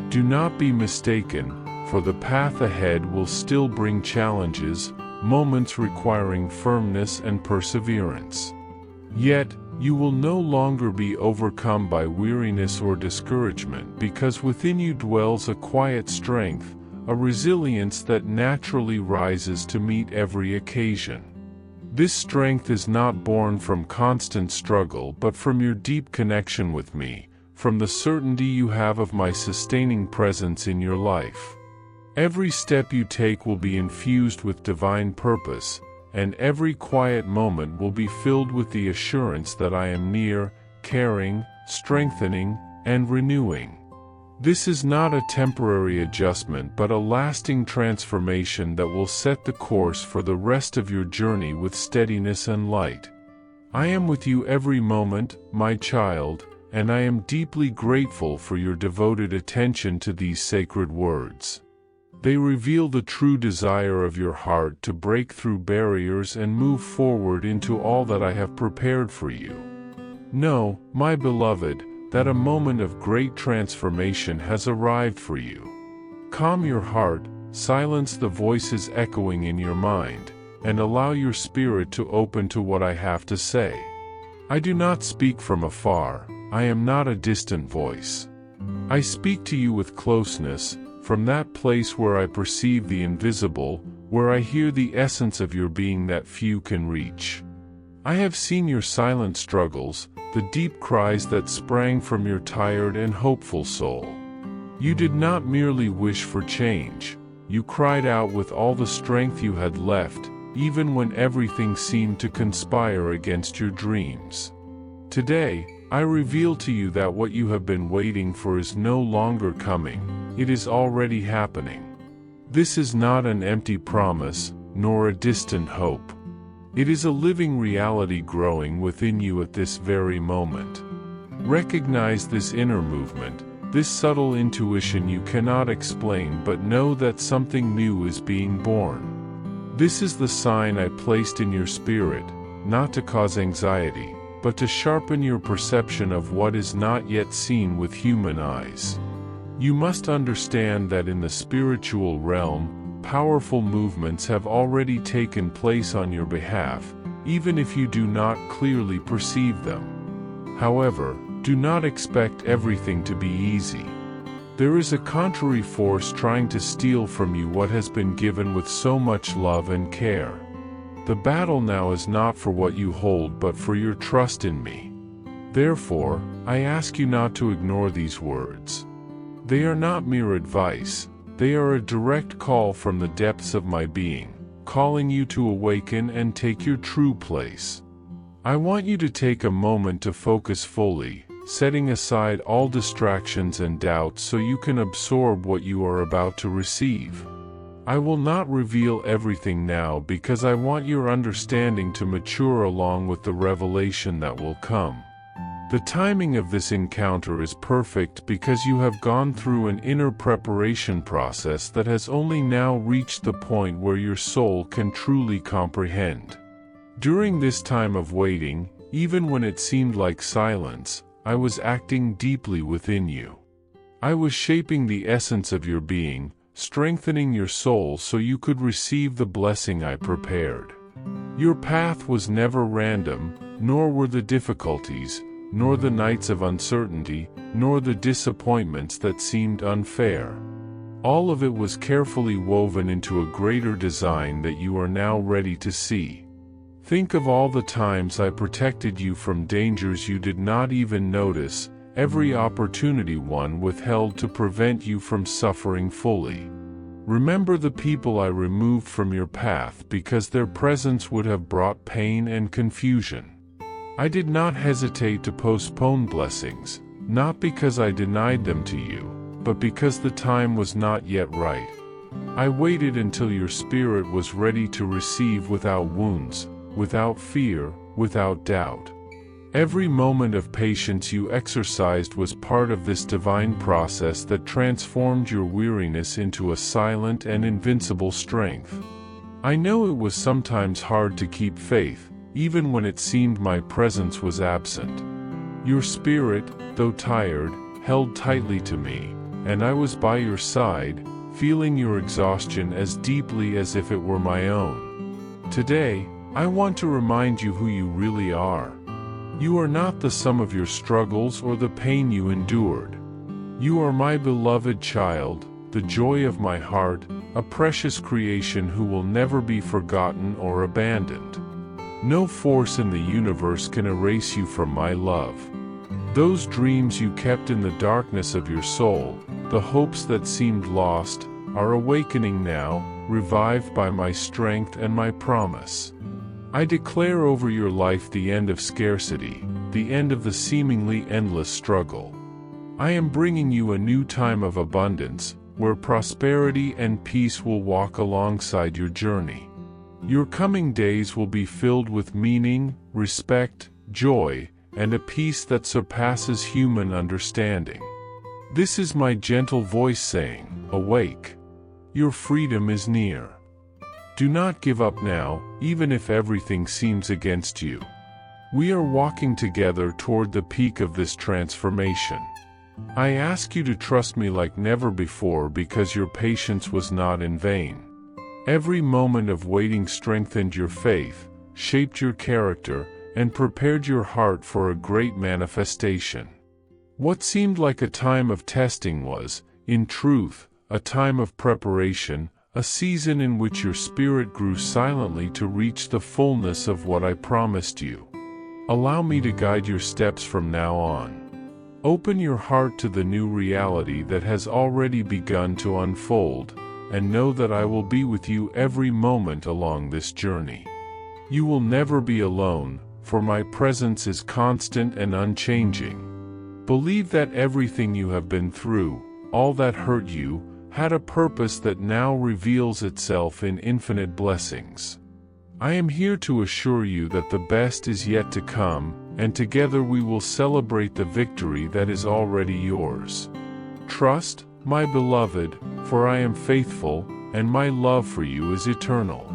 Do not be mistaken, for the path ahead will still bring challenges, moments requiring firmness and perseverance. Yet, you will no longer be overcome by weariness or discouragement because within you dwells a quiet strength, a resilience that naturally rises to meet every occasion. This strength is not born from constant struggle but from your deep connection with me, from the certainty you have of my sustaining presence in your life. Every step you take will be infused with divine purpose, and every quiet moment will be filled with the assurance that I am near, caring, strengthening, and renewing. This is not a temporary adjustment but a lasting transformation that will set the course for the rest of your journey with steadiness and light. I am with you every moment, my child, and I am deeply grateful for your devoted attention to these sacred words. They reveal the true desire of your heart to break through barriers and move forward into all that I have prepared for you. Know, my beloved, that a moment of great transformation has arrived for you. Calm your heart, silence the voices echoing in your mind, and allow your spirit to open to what I have to say. I do not speak from afar, I am not a distant voice. I speak to you with closeness, from that place where I perceive the invisible, where I hear the essence of your being that few can reach. I have seen your silent struggles, the deep cries that sprang from your tired and hopeful soul. You did not merely wish for change, you cried out with all the strength you had left, even when everything seemed to conspire against your dreams. Today, I reveal to you that what you have been waiting for is no longer coming, it is already happening. This is not an empty promise, nor a distant hope. It is a living reality growing within you at this very moment. Recognize this inner movement, this subtle intuition you cannot explain, but know that something new is being born. This is the sign I placed in your spirit, not to cause anxiety, but to sharpen your perception of what is not yet seen with human eyes. You must understand that in the spiritual realm, powerful movements have already taken place on your behalf, even if you do not clearly perceive them. However, do not expect everything to be easy. There is a contrary force trying to steal from you what has been given with so much love and care. The battle now is not for what you hold but for your trust in me. Therefore, I ask you not to ignore these words. They are not mere advice. They are a direct call from the depths of my being, calling you to awaken and take your true place. I want you to take a moment to focus fully, setting aside all distractions and doubts so you can absorb what you are about to receive. I will not reveal everything now because I want your understanding to mature along with the revelation that will come. The timing of this encounter is perfect because you have gone through an inner preparation process that has only now reached the point where your soul can truly comprehend. During this time of waiting, even when it seemed like silence, I was acting deeply within you. I was shaping the essence of your being, strengthening your soul so you could receive the blessing I prepared. Your path was never random, nor were the difficulties, nor the nights of uncertainty, nor the disappointments that seemed unfair. All of it was carefully woven into a greater design that you are now ready to see. Think of all the times I protected you from dangers you did not even notice, every opportunity one withheld to prevent you from suffering fully. Remember the people I removed from your path because their presence would have brought pain and confusion. I did not hesitate to postpone blessings, not because I denied them to you, but because the time was not yet right. I waited until your spirit was ready to receive without wounds, without fear, without doubt. Every moment of patience you exercised was part of this divine process that transformed your weariness into a silent and invincible strength. I know it was sometimes hard to keep faith, even when it seemed my presence was absent. Your spirit, though tired, held tightly to me, and I was by your side, feeling your exhaustion as deeply as if it were my own. Today, I want to remind you who you really are. You are not the sum of your struggles or the pain you endured. You are my beloved child, the joy of my heart, a precious creation who will never be forgotten or abandoned. No force in the universe can erase you from my love. Those dreams you kept in the darkness of your soul, the hopes that seemed lost, are awakening now, revived by my strength and my promise. I declare over your life the end of scarcity, the end of the seemingly endless struggle. I am bringing you a new time of abundance, where prosperity and peace will walk alongside your journey. Your coming days will be filled with meaning, respect, joy, and a peace that surpasses human understanding. This is my gentle voice saying, awake. Your freedom is near. Do not give up now, even if everything seems against you. We are walking together toward the peak of this transformation. I ask you to trust me like never before because your patience was not in vain. Every moment of waiting strengthened your faith, shaped your character, and prepared your heart for a great manifestation. What seemed like a time of testing was, in truth, a time of preparation, a season in which your spirit grew silently to reach the fullness of what I promised you. Allow me to guide your steps from now on. Open your heart to the new reality that has already begun to unfold, and know that I will be with you every moment along this journey. You will never be alone, for my presence is constant and unchanging. Believe that everything you have been through, all that hurt you, had a purpose that now reveals itself in infinite blessings. I am here to assure you that the best is yet to come, and together we will celebrate the victory that is already yours. Trust, my beloved, for I am faithful, and my love for you is eternal.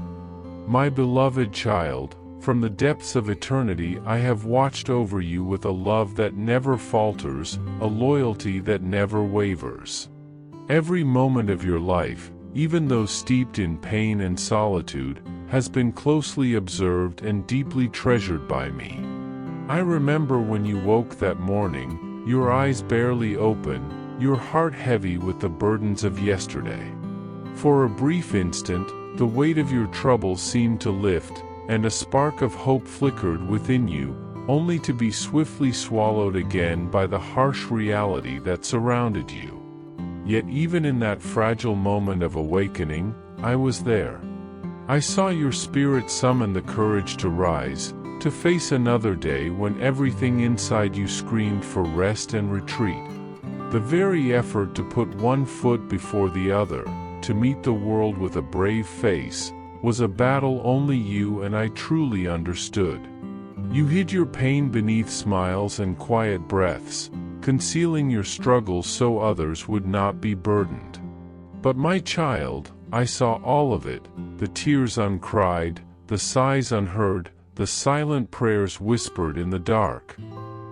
My beloved child, from the depths of eternity I have watched over you with a love that never falters, a loyalty that never wavers. Every moment of your life, even though steeped in pain and solitude, has been closely observed and deeply treasured by me. I remember when you woke that morning, your eyes barely open, your heart heavy with the burdens of yesterday. For a brief instant, the weight of your troubles seemed to lift, and a spark of hope flickered within you, only to be swiftly swallowed again by the harsh reality that surrounded you. Yet even in that fragile moment of awakening, I was there. I saw your spirit summon the courage to rise, to face another day when everything inside you screamed for rest and retreat. The very effort to put one foot before the other, to meet the world with a brave face, was a battle only you and I truly understood. You hid your pain beneath smiles and quiet breaths, concealing your struggles so others would not be burdened. But my child, I saw all of it, the tears uncried, the sighs unheard, the silent prayers whispered in the dark.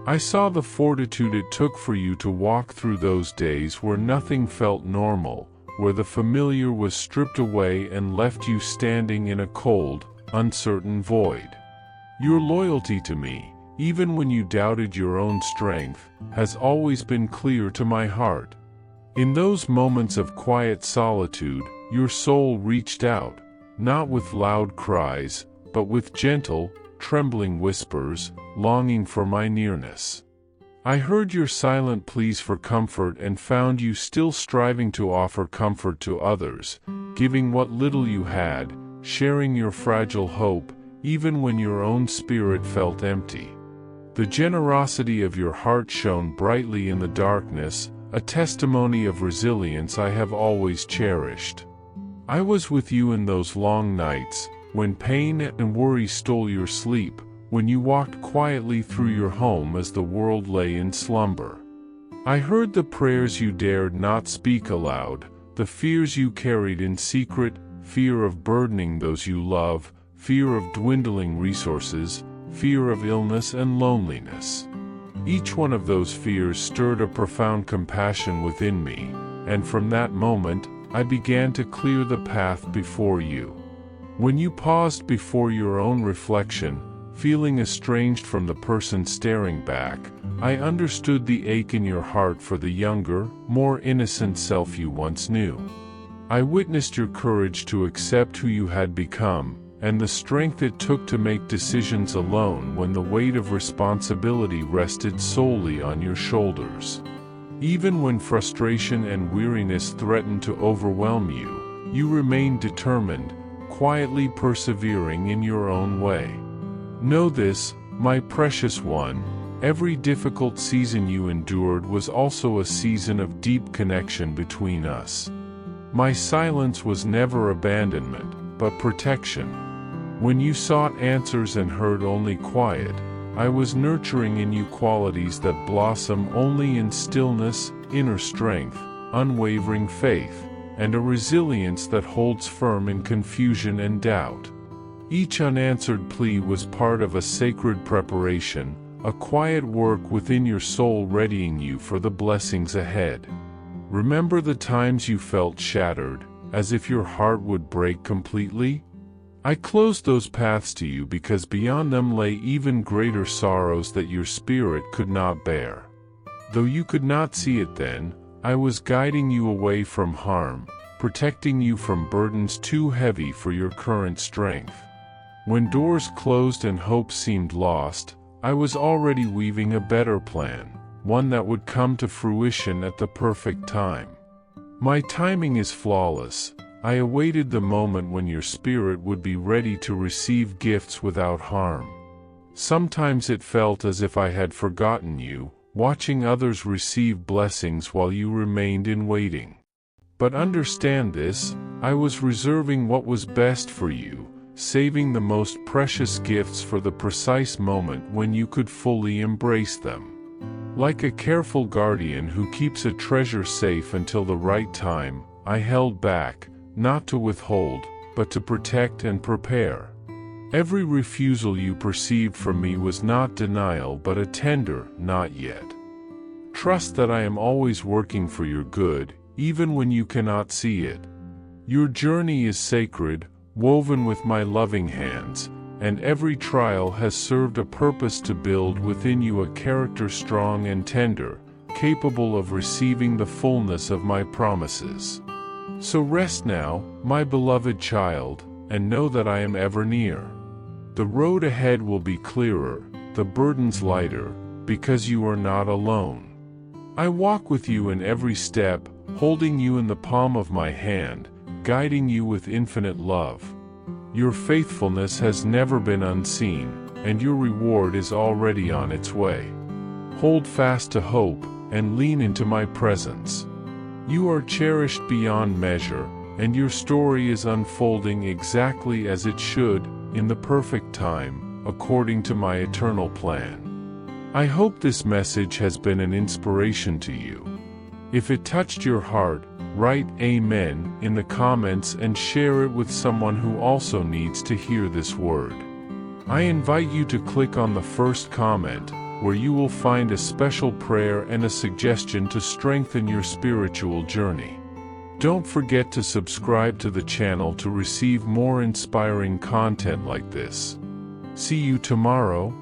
I saw the fortitude it took for you to walk through those days where nothing felt normal, where the familiar was stripped away and left you standing in a cold, uncertain void. Your loyalty to me, even when you doubted your own strength, has always been clear to my heart. In those moments of quiet solitude, your soul reached out, not with loud cries, but with gentle, trembling whispers, longing for my nearness. I heard your silent pleas for comfort and found you still striving to offer comfort to others, giving what little you had, sharing your fragile hope, even when your own spirit felt empty. The generosity of your heart shone brightly in the darkness, a testimony of resilience I have always cherished. I was with you in those long nights, when pain and worry stole your sleep, when you walked quietly through your home as the world lay in slumber. I heard the prayers you dared not speak aloud, the fears you carried in secret, fear of burdening those you love, fear of dwindling resources, fear of illness and loneliness. Each one of those fears stirred a profound compassion within me, and from that moment, I began to clear the path before you. When you paused before your own reflection, feeling estranged from the person staring back, I understood the ache in your heart for the younger, more innocent self you once knew. I witnessed your courage to accept who you had become, and the strength it took to make decisions alone when the weight of responsibility rested solely on your shoulders. Even when frustration and weariness threatened to overwhelm you, you remained determined, quietly persevering in your own way. Know this, my precious one, every difficult season you endured was also a season of deep connection between us. My silence was never abandonment, but protection. When you sought answers and heard only quiet, I was nurturing in you qualities that blossom only in stillness, inner strength, unwavering faith, and a resilience that holds firm in confusion and doubt. Each unanswered plea was part of a sacred preparation, a quiet work within your soul readying you for the blessings ahead. Remember the times you felt shattered, as if your heart would break completely? I closed those paths to you because beyond them lay even greater sorrows that your spirit could not bear. Though you could not see it then, I was guiding you away from harm, protecting you from burdens too heavy for your current strength. When doors closed and hope seemed lost, I was already weaving a better plan, one that would come to fruition at the perfect time. My timing is flawless. I awaited the moment when your spirit would be ready to receive gifts without harm. Sometimes it felt as if I had forgotten you, watching others receive blessings while you remained in waiting. But understand this, I was reserving what was best for you, saving the most precious gifts for the precise moment when you could fully embrace them. Like a careful guardian who keeps a treasure safe until the right time, I held back, not to withhold, but to protect and prepare. Every refusal you perceived from me was not denial but a tender, not yet. Trust that I am always working for your good, even when you cannot see it. Your journey is sacred, woven with my loving hands, and every trial has served a purpose to build within you a character strong and tender, capable of receiving the fullness of my promises. So rest now, my beloved child, and know that I am ever near. The road ahead will be clearer, the burdens lighter, because you are not alone. I walk with you in every step, holding you in the palm of my hand, guiding you with infinite love. Your faithfulness has never been unseen, and your reward is already on its way. Hold fast to hope, and lean into my presence. You are cherished beyond measure, and your story is unfolding exactly as it should, in the perfect time, according to my eternal plan. I hope this message has been an inspiration to you. If it touched your heart, write Amen in the comments and share it with someone who also needs to hear this word. I invite you to click on the first comment, where you will find a special prayer and a suggestion to strengthen your spiritual journey. Don't forget to subscribe to the channel to receive more inspiring content like this. See you tomorrow.